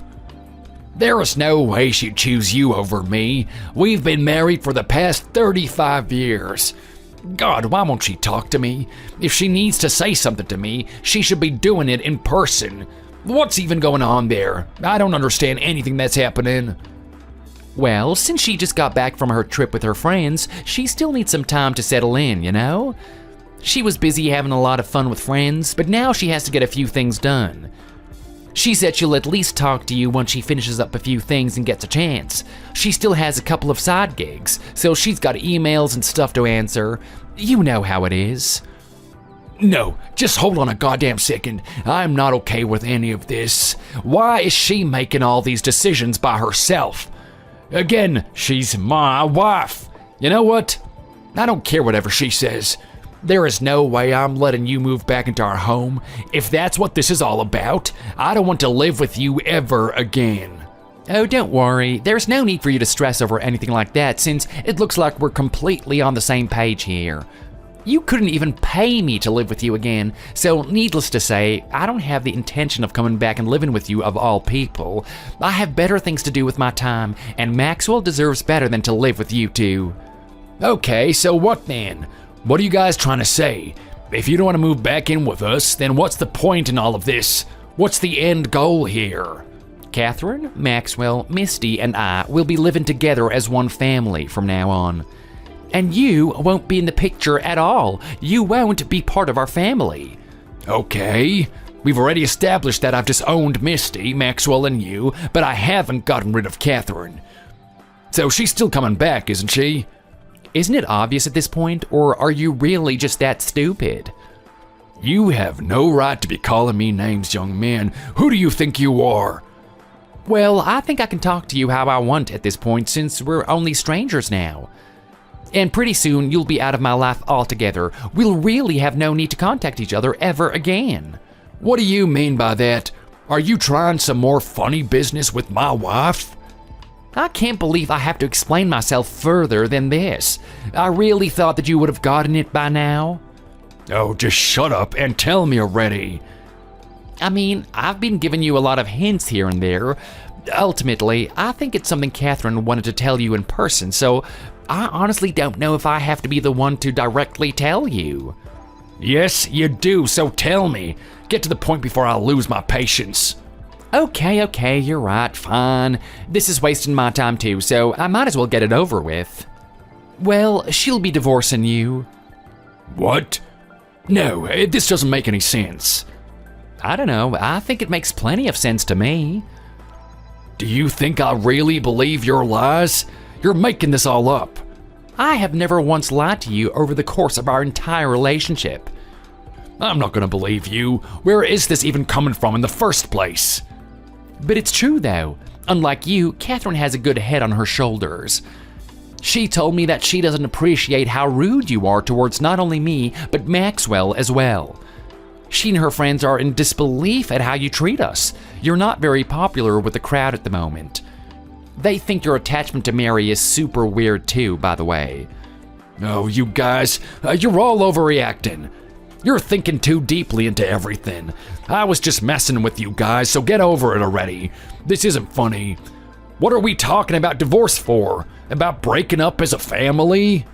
There is no way she'd choose you over me. We've been married for the past 35 years. God, why won't she talk to me? If she needs to say something to me, she should be doing it in person. What's even going on there? I don't understand anything that's happening. Well, since she just got back from her trip with her friends, she still needs some time to settle in, you know? She was busy having a lot of fun with friends, but now she has to get a few things done. She said she'll at least talk to you once she finishes up a few things and gets a chance. She still has a couple of side gigs, so she's got emails and stuff to answer. You know how it is. No, just hold on a goddamn second. I'm not okay with any of this. Why is she making all these decisions by herself? Again, she's my wife. You know what? I don't care whatever she says. There is no way I'm letting you move back into our home. If that's what this is all about, I don't want to live with you ever again. Oh, don't worry. There's no need for you to stress over anything like that since it looks like we're completely on the same page here. You couldn't even pay me to live with you again, so needless to say, I don't have the intention of coming back and living with you of all people. I have better things to do with my time, and Maxwell deserves better than to live with you two. Okay, so what then? What are you guys trying to say? If you don't want to move back in with us, then what's the point in all of this? What's the end goal here? Catherine, Maxwell, Misty, and I will be living together as one family from now on. And you won't be in the picture at all. You won't be part of our family. Okay. We've already established that I've disowned Misty, Maxwell, and you, but I haven't gotten rid of Catherine. So she's still coming back, isn't she? Isn't it obvious at this point, or are you really just that stupid? You have no right to be calling me names, young man. Who do you think you are? Well, I think I can talk to you how I want at this point since we're only strangers now. And pretty soon you'll be out of my life altogether. We'll really have no need to contact each other ever again. What do you mean by that? Are you trying some more funny business with my wife? I can't believe I have to explain myself further than this. I really thought that you would have gotten it by now. Oh, just shut up and tell me already. I mean, I've been giving you a lot of hints here and there. Ultimately, I think it's something Catherine wanted to tell you in person, so I honestly don't know if I have to be the one to directly tell you. Yes, you do, so tell me. Get to the point before I lose my patience. Okay, you're right, fine. This is wasting my time too, so I might as well get it over with. Well, she'll be divorcing you. What? No, this doesn't make any sense. I don't know, I think it makes plenty of sense to me. Do you think I really believe your lies? You're making this all up. I have never once lied to you over the course of our entire relationship. I'm not gonna believe you. Where is this even coming from in the first place? But it's true though. Unlike you, Catherine has a good head on her shoulders. She told me that she doesn't appreciate how rude you are towards not only me, but Maxwell as well. She and her friends are in disbelief at how you treat us. You're not very popular with the crowd at the moment. They think your attachment to Mary is super weird too, by the way. Oh, you guys, you're all overreacting. You're thinking too deeply into everything. I was just messing with you guys, so get over it already. This isn't funny. What are we talking about divorce for? About breaking up as a family?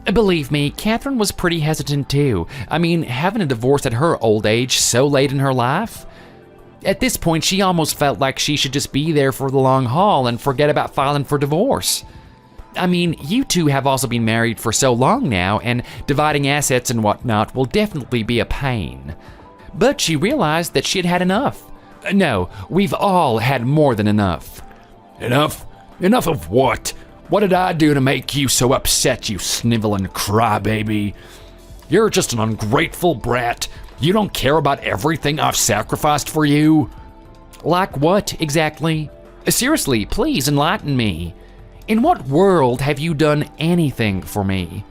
Believe me, Catherine was pretty hesitant too. I mean, having a divorce at her old age so late in her life? At this point, she almost felt like she should just be there for the long haul and forget about filing for divorce. I mean, you two have also been married for so long now, and dividing assets and whatnot will definitely be a pain. But she realized that she had had enough. No, we've all had more than enough. Enough? Enough of what? What did I do to make you so upset, you sniveling crybaby? You're just an ungrateful brat. You don't care about everything I've sacrificed for you? Like what, exactly? Seriously, please enlighten me. In what world have you done anything for me?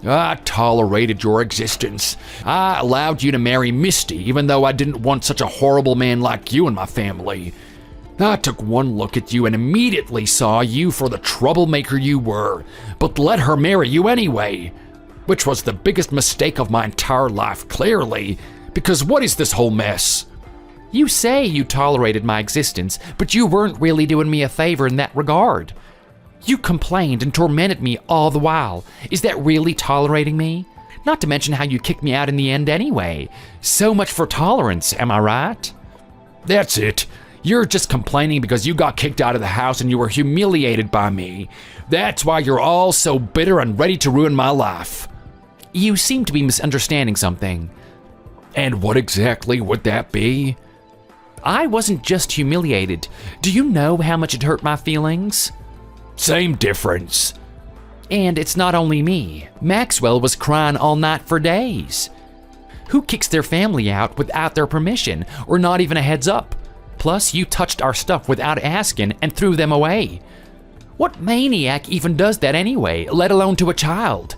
I tolerated your existence. I allowed you to marry Misty, even though I didn't want such a horrible man like you in my family. I took one look at you and immediately saw you for the troublemaker you were, but let her marry you anyway. Which was the biggest mistake of my entire life, clearly, because what is this whole mess? You say you tolerated my existence, but you weren't really doing me a favor in that regard. You complained and tormented me all the while. Is that really tolerating me? Not to mention how you kicked me out in the end anyway. So much for tolerance, am I right? That's it. You're just complaining because you got kicked out of the house and you were humiliated by me. That's why you're all so bitter and ready to ruin my life. You seem to be misunderstanding something. And what exactly would that be? I wasn't just humiliated. Do you know how much it hurt my feelings? Same difference. And it's not only me. Maxwell was crying all night for days. Who kicks their family out without their permission or not even a heads up? Plus, you touched our stuff without asking and threw them away. What maniac even does that anyway, let alone to a child?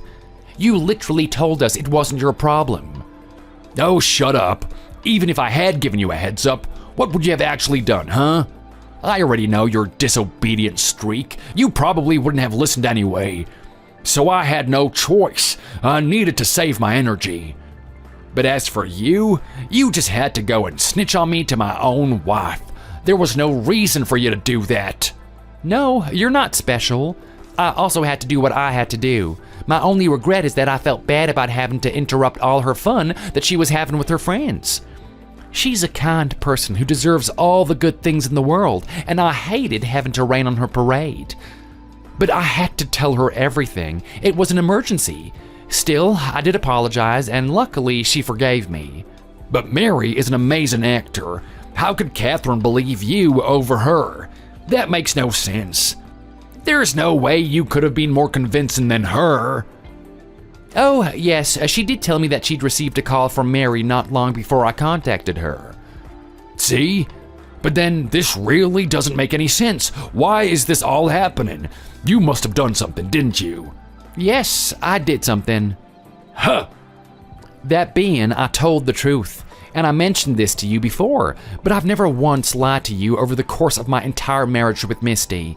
You literally told us it wasn't your problem. Oh, shut up. Even if I had given you a heads up, what would you have actually done, huh? I already know your disobedient streak. You probably wouldn't have listened anyway. So I had no choice. I needed to save my energy. But as for you, you just had to go and snitch on me to my own wife. There was no reason for you to do that. No, you're not special. I also had to do what I had to do. My only regret is that I felt bad about having to interrupt all her fun that she was having with her friends. She's a kind person who deserves all the good things in the world, and I hated having to rain on her parade. But I had to tell her everything. It was an emergency. Still, I did apologize, and luckily she forgave me. But Mary is an amazing actor. How could Catherine believe you over her? That makes no sense. There's no way you could have been more convincing than her. Oh, yes, she did tell me that she'd received a call from Mary not long before I contacted her. See? But then this really doesn't make any sense. Why is this all happening? You must have done something, didn't you? Yes, I did something. Huh. That being, I told the truth. And I mentioned this to you before, but I've never once lied to you over the course of my entire marriage with Misty.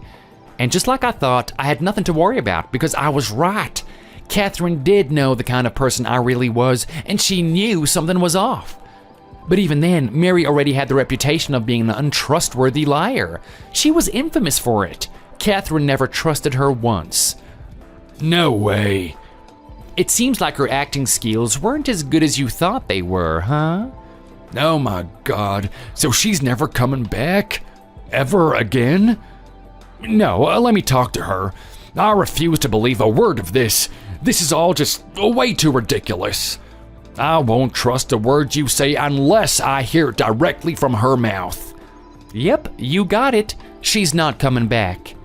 And just like I thought, I had nothing to worry about because I was right. Catherine did know the kind of person I really was, and she knew something was off. But even then, Mary already had the reputation of being an untrustworthy liar. She was infamous for it. Catherine never trusted her once. No way. It seems like her acting skills weren't as good as you thought they were, huh? Oh my God, so she's never coming back? Ever again? No, let me talk to her. I refuse to believe a word of this. This is all just way too ridiculous. I won't trust a word you say unless I hear it directly from her mouth. Yep, you got it. She's not coming back.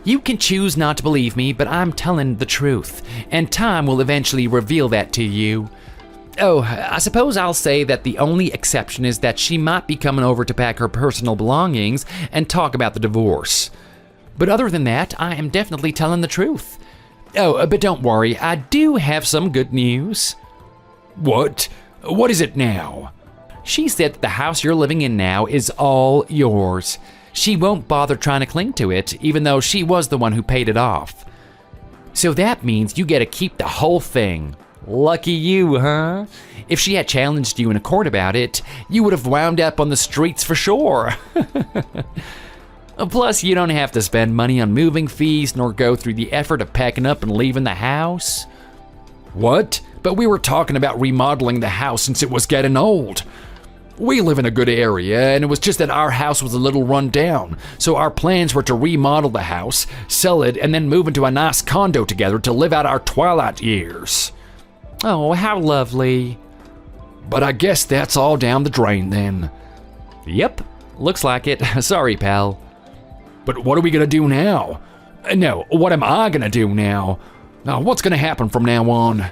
You can choose not to believe me, but I'm telling the truth, and time will eventually reveal that to you. Oh, I suppose I'll say that the only exception is that she might be coming over to pack her personal belongings and talk about the divorce. But other than that, I am definitely telling the truth. Oh, but don't worry, I do have some good news. What? What is it now? She said that the house you're living in now is all yours. She won't bother trying to cling to it, even though she was the one who paid it off. So that means you get to keep the whole thing. Lucky you, huh? If she had challenged you in a court about it, you would have wound up on the streets for sure. Plus, you don't have to spend money on moving fees nor go through the effort of packing up and leaving the house. What? But we were talking about remodeling the house since it was getting old. We live in a good area, and it was just that our house was a little run down, so our plans were to remodel the house, sell it, and then move into a nice condo together to live out our twilight years. Oh, how lovely. But I guess that's all down the drain then. Yep, looks like it. Sorry, pal. But what are we gonna do now? No, what am I gonna do now? Now, what's gonna happen from now on?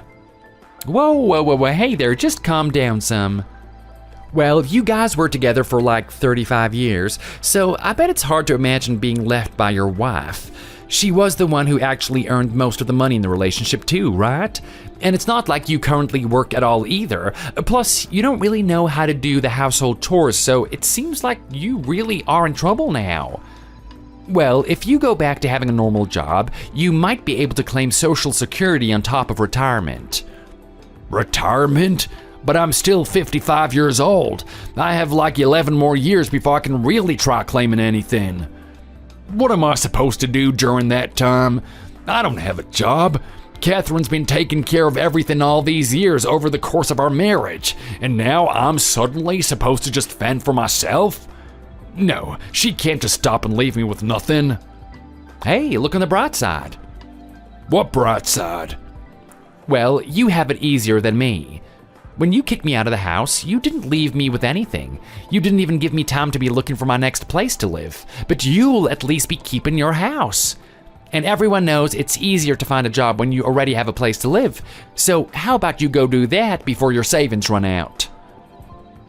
Whoa, hey there, just calm down some. Well, you guys were together for like 35 years, so I bet it's hard to imagine being left by your wife. She was the one who actually earned most of the money in the relationship too, right? And it's not like you currently work at all either. Plus, you don't really know how to do the household chores, so it seems like you really are in trouble now. Well, if you go back to having a normal job, you might be able to claim Social Security on top of retirement. Retirement? But I'm still 55 years old. I have like 11 more years before I can really try claiming anything. What am I supposed to do during that time? I don't have a job. Catherine's been taking care of everything all these years over the course of our marriage, and now I'm suddenly supposed to just fend for myself? No, she can't just stop and leave me with nothing. Hey, look on the bright side. What bright side? Well, you have it easier than me. When you kicked me out of the house, you didn't leave me with anything. You didn't even give me time to be looking for my next place to live. But you'll at least be keeping your house. And everyone knows it's easier to find a job when you already have a place to live. So how about you go do that before your savings run out?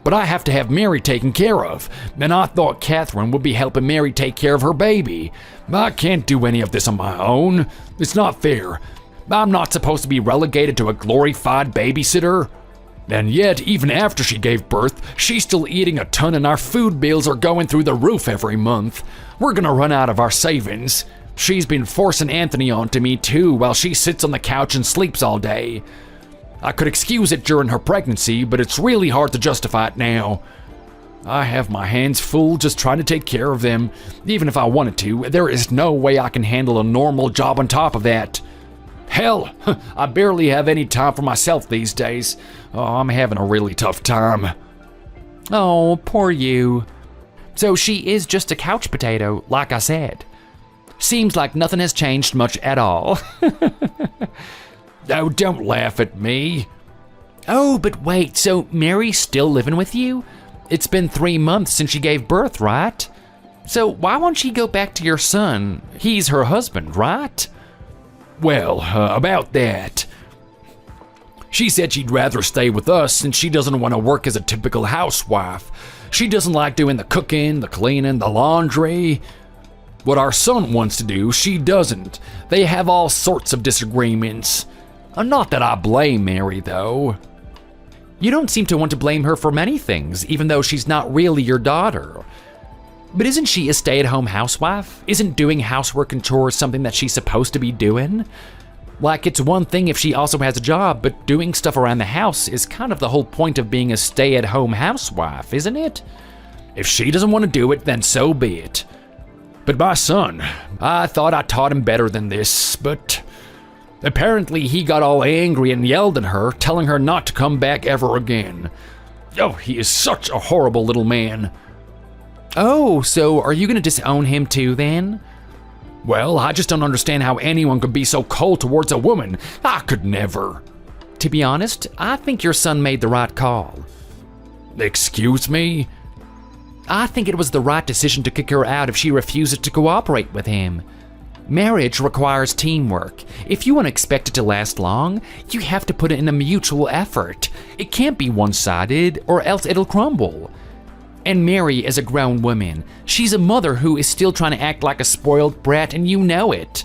But I have to have Mary taken care of, and I thought Catherine would be helping Mary take care of her baby. I can't do any of this on my own. It's not fair. I'm not supposed to be relegated to a glorified babysitter. And yet, even after she gave birth, she's still eating a ton and our food bills are going through the roof every month. We're gonna run out of our savings. She's been forcing Anthony onto me too while she sits on the couch and sleeps all day. I could excuse it during her pregnancy, but it's really hard to justify it now. I have my hands full just trying to take care of them. Even if I wanted to, there is no way I can handle a normal job on top of that. Hell, I barely have any time for myself these days. Oh, I'm having a really tough time. Oh, poor you. So she is just a couch potato, like I said. Seems like nothing has changed much at all. Oh, don't laugh at me. Oh, but wait, so Mary's still living with you? It's been 3 months since she gave birth, right? So why won't she go back to your son? He's her husband, right? Well, about that. She said she'd rather stay with us since she doesn't want to work as a typical housewife. She doesn't like doing the cooking, the cleaning, the laundry. What our son wants to do, she doesn't. They have all sorts of disagreements. Not that I blame Mary, though. You don't seem to want to blame her for many things, even though she's not really your daughter. But isn't she a stay-at-home housewife? Isn't doing housework and chores something that she's supposed to be doing? Like, it's one thing if she also has a job, but doing stuff around the house is kind of the whole point of being a stay-at-home housewife, isn't it? If she doesn't want to do it, then so be it. But my son, I thought I taught him better than this, but apparently he got all angry and yelled at her, telling her not to come back ever again. Oh, he is such a horrible little man. Oh, so are you gonna disown him too then? Well, I just don't understand how anyone could be so cold towards a woman. I could never. To be honest, I think your son made the right call. Excuse me? I think it was the right decision to kick her out if she refuses to cooperate with him. Marriage requires teamwork. If you want to expect it to last long, you have to put it in a mutual effort. It can't be one-sided, or else it'll crumble. And Mary is a grown woman. She's a mother who is still trying to act like a spoiled brat, and you know it.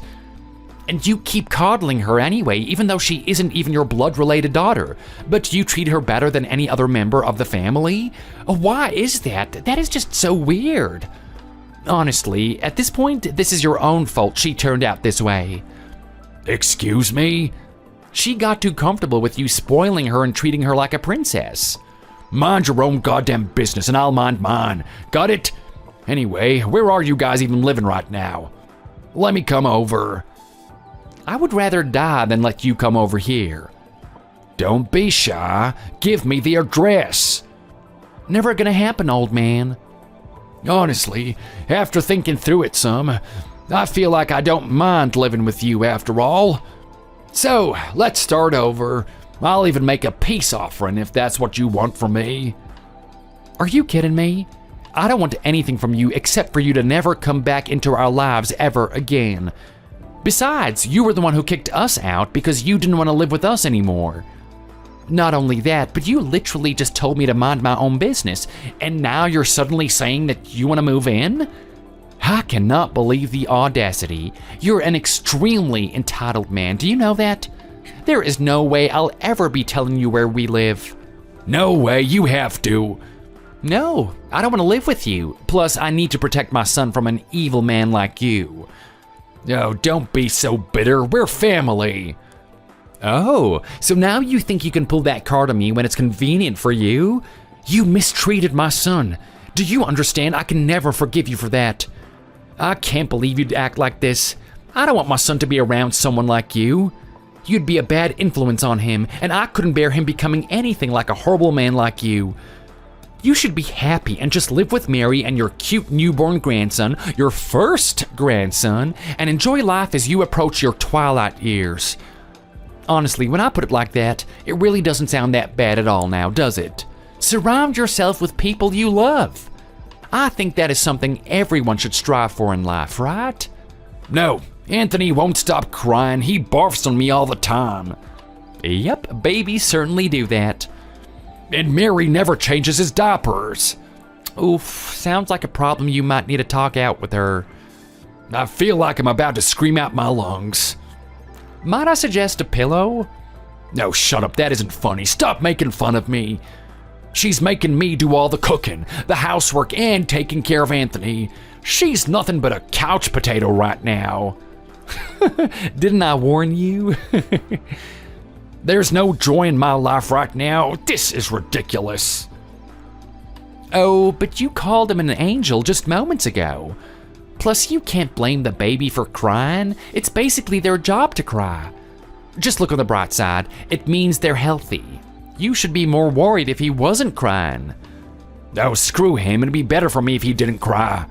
And you keep coddling her anyway, even though she isn't even your blood-related daughter. But you treat her better than any other member of the family? Why is that? That is just so weird. Honestly, at this point, this is your own fault she turned out this way. Excuse me? She got too comfortable with you spoiling her and treating her like a princess. Mind your own goddamn business and I'll mind mine. Got it? Anyway, where are you guys even living right now? Let me come over. I would rather die than let you come over here. Don't be shy. Give me the address. Never gonna happen, old man. Honestly, after thinking through it some, I feel like I don't mind living with you after all. So, let's start over. I'll even make a peace offering if that's what you want from me. Are you kidding me? I don't want anything from you except for you to never come back into our lives ever again. Besides, you were the one who kicked us out because you didn't want to live with us anymore. Not only that, but you literally just told me to mind my own business, and now you're suddenly saying that you want to move in? I cannot believe the audacity. You're an extremely entitled man, do you know that? There is no way I'll ever be telling you where we live. No way, you have to. No, I don't want to live with you. Plus, I need to protect my son from an evil man like you. Oh, don't be so bitter, we're family. Oh, so now you think you can pull that card on me when it's convenient for you? You mistreated my son. Do you understand? I can never forgive you for that. I can't believe you'd act like this. I don't want my son to be around someone like you. You'd be a bad influence on him, and I couldn't bear him becoming anything like a horrible man like you. You should be happy and just live with Mary and your cute newborn grandson, your first grandson, and enjoy life as you approach your twilight years. Honestly, when I put it like that, it really doesn't sound that bad at all now, does it? Surround yourself with people you love. I think that is something everyone should strive for in life, right? No, Anthony won't stop crying. He barfs on me all the time. Yep, babies certainly do that. And Mary never changes his diapers. Oof, sounds like a problem you might need to talk out with her. I feel like I'm about to scream out my lungs. Might I suggest a pillow? No, shut up, that isn't funny. Stop making fun of me. She's making me do all the cooking, the housework, and taking care of Anthony. She's nothing but a couch potato right now. Didn't I warn you? There's no joy in my life right now. This is ridiculous. Oh, but you called him an angel just moments ago. Plus, you can't blame the baby for crying. It's basically their job to cry. Just look on the bright side. It means they're healthy. You should be more worried if he wasn't crying. Oh, screw him. It'd be better for me if he didn't cry.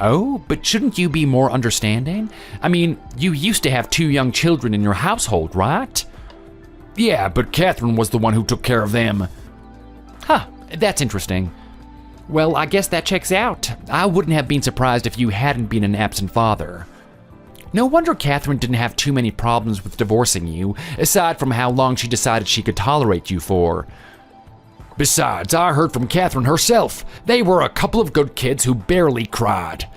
Oh, but shouldn't you be more understanding? I mean, you used to have 2 young children in your household, right? Yeah, but Catherine was the one who took care of them. Huh, that's interesting. Well, I guess that checks out. I wouldn't have been surprised if you hadn't been an absent father. No wonder Catherine didn't have too many problems with divorcing you, aside from how long she decided she could tolerate you for. Besides, I heard from Catherine herself. They were a couple of good kids who barely cried.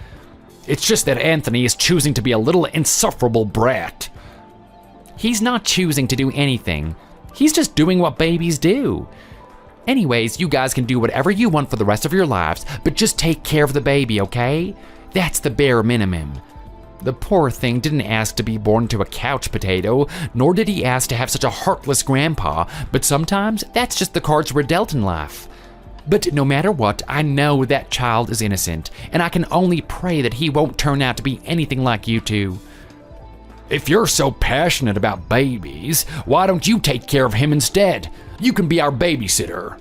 It's just that Anthony is choosing to be a little insufferable brat. He's not choosing to do anything. He's just doing what babies do. Anyways, you guys can do whatever you want for the rest of your lives, but just take care of the baby, okay? That's the bare minimum. The poor thing didn't ask to be born to a couch potato, nor did he ask to have such a heartless grandpa, but sometimes that's just the cards we're dealt in life. But no matter what, I know that child is innocent, and I can only pray that he won't turn out to be anything like you two. If you're so passionate about babies, why don't you take care of him instead? You can be our babysitter.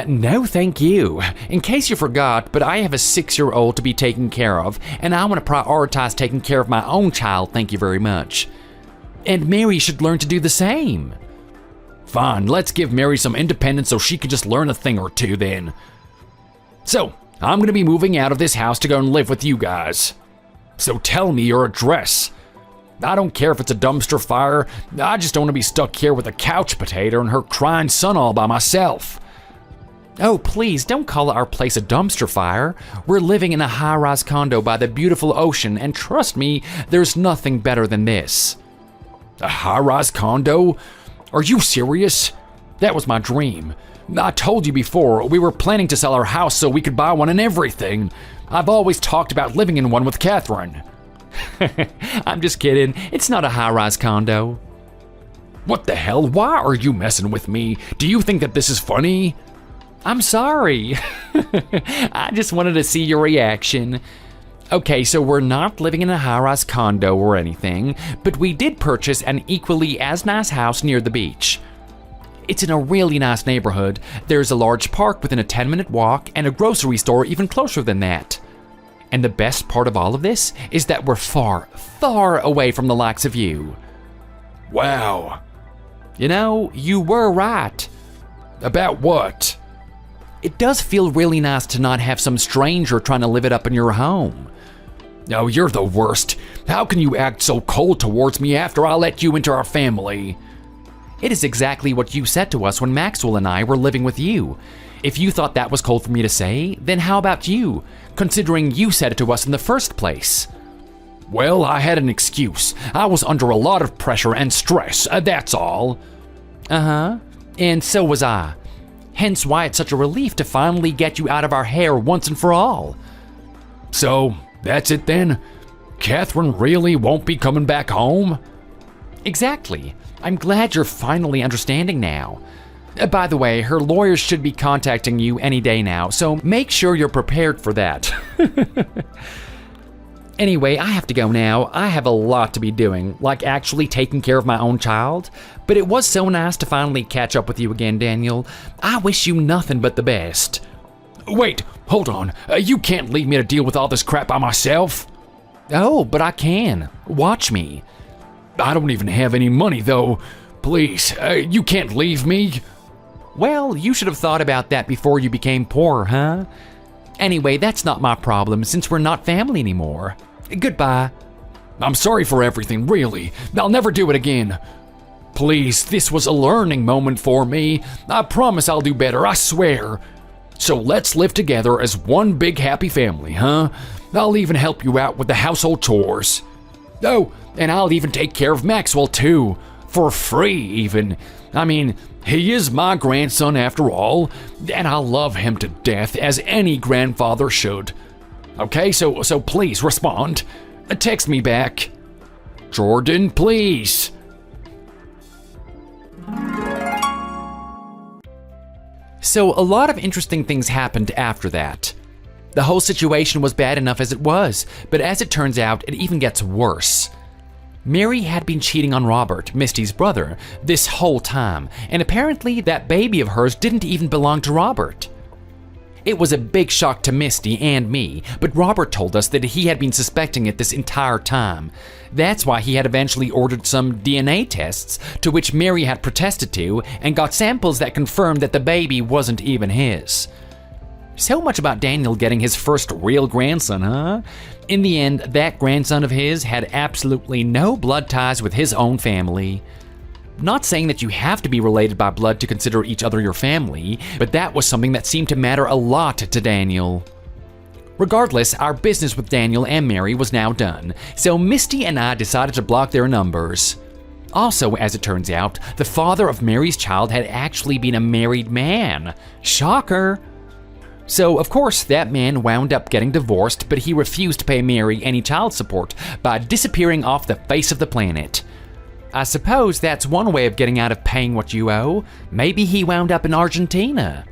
No, thank you. In case you forgot, but I have a 6-year-old to be taken care of, and I want to prioritize taking care of my own child, thank you very much. And Mary should learn to do the same. Fine, let's give Mary some independence so she can just learn a thing or two then. So, I'm gonna be moving out of this house to go and live with you guys. So tell me your address. I don't care if it's a dumpster fire, I just don't want to be stuck here with a couch potato and her crying son all by myself. Oh, please don't call our place a dumpster fire. We're living in a high-rise condo by the beautiful ocean, and trust me, there's nothing better than this. A high-rise condo? Are you serious? That was my dream. I told you before, we were planning to sell our house so we could buy one and everything. I've always talked about living in one with Catherine. I'm just kidding. It's not a high-rise condo. What the hell? Why are you messing with me? Do you think that this is funny? I'm sorry. I just wanted to see your reaction. Okay, so we're not living in a high-rise condo or anything, but we did purchase an equally as nice house near the beach. It's in a really nice neighborhood. There's a large park within a 10-minute walk and a grocery store even closer than that. And the best part of all of this is that we're far, far away from the likes of you. Wow. You know, you were right. About what? It does feel really nice to not have some stranger trying to live it up in your home. Oh, you're the worst. How can you act so cold towards me after I let you into our family? It is exactly what you said to us when Maxwell and I were living with you. If you thought that was cold for me to say, then how about you, considering you said it to us in the first place? Well, I had an excuse. I was under a lot of pressure and stress, that's all. Uh-huh, and so was I. Hence why it's such a relief to finally get you out of our hair once and for all. So, that's it then? Catherine really won't be coming back home? Exactly. I'm glad you're finally understanding now. By the way, her lawyers should be contacting you any day now, so make sure you're prepared for that. Anyway, I have to go now. I have a lot to be doing, like actually taking care of my own child. But it was so nice to finally catch up with you again, Daniel. I wish you nothing but the best. Wait, hold on. You can't leave me to deal with all this crap by myself. Oh, but I can. Watch me. I don't even have any money, though. Please, you can't leave me. Well, you should have thought about that before you became poor, huh? Anyway, that's not my problem since we're not family anymore. Goodbye. I'm sorry for everything, really. I'll never do it again. Please, this was a learning moment for me. I promise I'll do better, I swear. So let's live together as one big happy family, huh? I'll even help you out with the household chores. Oh, and I'll even take care of Maxwell too. For free, even. I mean, he is my grandson after all, and I love him to death as any grandfather should. Okay, so please respond. Text me back. Jordan, please. So a lot of interesting things happened after that. The whole situation was bad enough as it was, but as it turns out, it even gets worse. Mary had been cheating on Robert, Misty's brother, this whole time, and apparently that baby of hers didn't even belong to Robert. It was a big shock to Misty and me, but Robert told us that he had been suspecting it this entire time. That's why he had eventually ordered some DNA tests, to which Mary had protested to, and got samples that confirmed that the baby wasn't even his. So much about Daniel getting his first real grandson, huh? In the end, that grandson of his had absolutely no blood ties with his own family. Not saying that you have to be related by blood to consider each other your family, but that was something that seemed to matter a lot to Daniel. Regardless, our business with Daniel and Mary was now done, so Misty and I decided to block their numbers. Also, as it turns out, the father of Mary's child had actually been a married man. Shocker! So, of course, that man wound up getting divorced, but he refused to pay Mary any child support by disappearing off the face of the planet. I suppose that's one way of getting out of paying what you owe. Maybe he wound up in Argentina.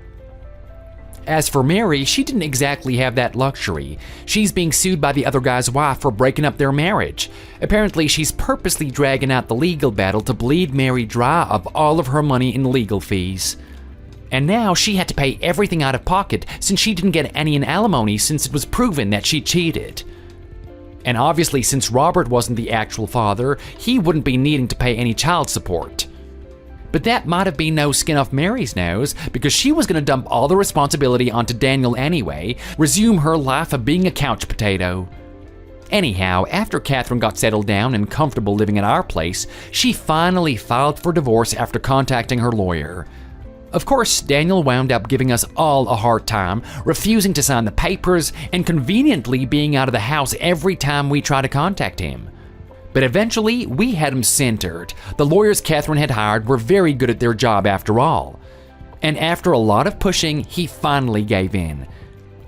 As for Mary, she didn't exactly have that luxury. She's being sued by the other guy's wife for breaking up their marriage. Apparently, she's purposely dragging out the legal battle to bleed Mary dry of all of her money in legal fees. And now she had to pay everything out of pocket since she didn't get any in alimony since it was proven that she cheated. And obviously, since Robert wasn't the actual father, he wouldn't be needing to pay any child support. But that might have been no skin off Mary's nose, because she was going to dump all the responsibility onto Daniel anyway, resume her life of being a couch potato. Anyhow, after Catherine got settled down and comfortable living at our place, she finally filed for divorce after contacting her lawyer. Of course, Daniel wound up giving us all a hard time, refusing to sign the papers and conveniently being out of the house every time we tried to contact him. But eventually, we had him centered. The lawyers Catherine had hired were very good at their job after all. And after a lot of pushing, he finally gave in.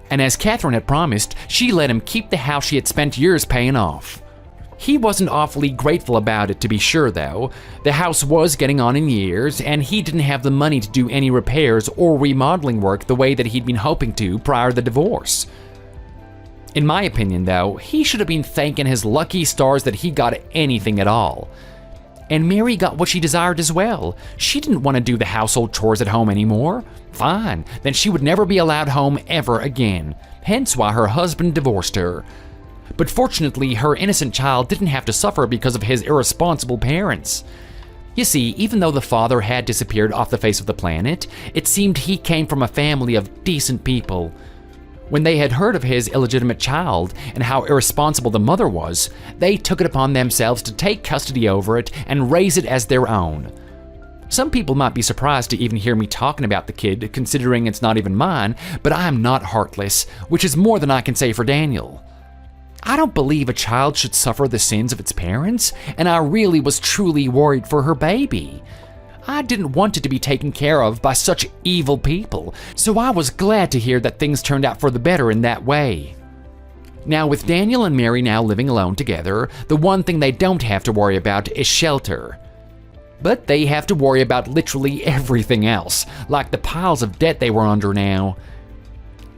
And as Catherine had promised, she let him keep the house she had spent years paying off. He wasn't awfully grateful about it, to be sure, though. The house was getting on in years, and he didn't have the money to do any repairs or remodeling work the way that he'd been hoping to prior to the divorce. In my opinion, though, he should have been thanking his lucky stars that he got anything at all. And Mary got what she desired as well. She didn't want to do the household chores at home anymore. Fine, then she would never be allowed home ever again. Hence why her husband divorced her. But fortunately, her innocent child didn't have to suffer because of his irresponsible parents. You see, even though the father had disappeared off the face of the planet, it seemed he came from a family of decent people. When they had heard of his illegitimate child and how irresponsible the mother was, they took it upon themselves to take custody over it and raise it as their own. Some people might be surprised to even hear me talking about the kid, considering it's not even mine, but I am not heartless, which is more than I can say for Daniel. I don't believe a child should suffer the sins of its parents, and I really was truly worried for her baby. I didn't want it to be taken care of by such evil people, so I was glad to hear that things turned out for the better in that way. Now, with Daniel and Mary now living alone together, the one thing they don't have to worry about is shelter. But they have to worry about literally everything else, like the piles of debt they were under now.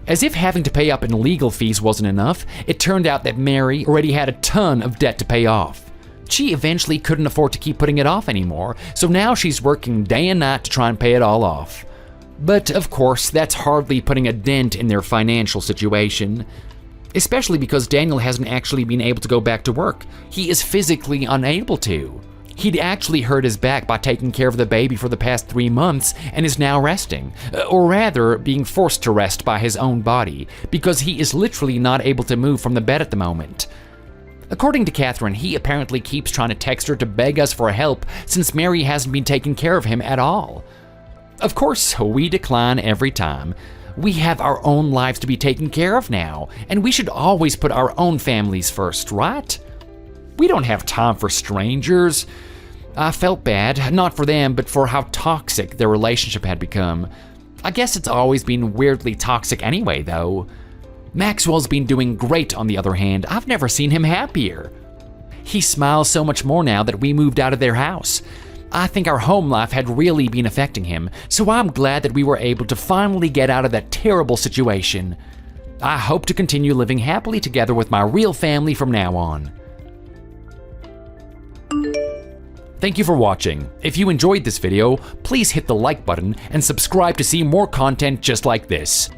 As if having to pay up in legal fees wasn't enough, it turned out that Mary already had a ton of debt to pay off. She eventually couldn't afford to keep putting it off anymore, so now she's working day and night to try and pay it all off. But of course, that's hardly putting a dent in their financial situation. Especially because Daniel hasn't actually been able to go back to work. He is physically unable to. He'd actually hurt his back by taking care of the baby for the past 3 months and is now resting, or rather being forced to rest by his own body, because he is literally not able to move from the bed at the moment. According to Catherine, he apparently keeps trying to text her to beg us for help since Mary hasn't been taking care of him at all. Of course, we decline every time. We have our own lives to be taken care of now, and we should always put our own families first, right? We don't have time for strangers. I felt bad, not for them, but for how toxic their relationship had become. I guess it's always been weirdly toxic anyway, though. Maxwell's been doing great, on the other hand. I've never seen him happier. He smiles so much more now that we moved out of their house. I think our home life had really been affecting him, so I'm glad that we were able to finally get out of that terrible situation. I hope to continue living happily together with my real family from now on. Thank you for watching. If you enjoyed this video, please hit the like button and subscribe to see more content just like this.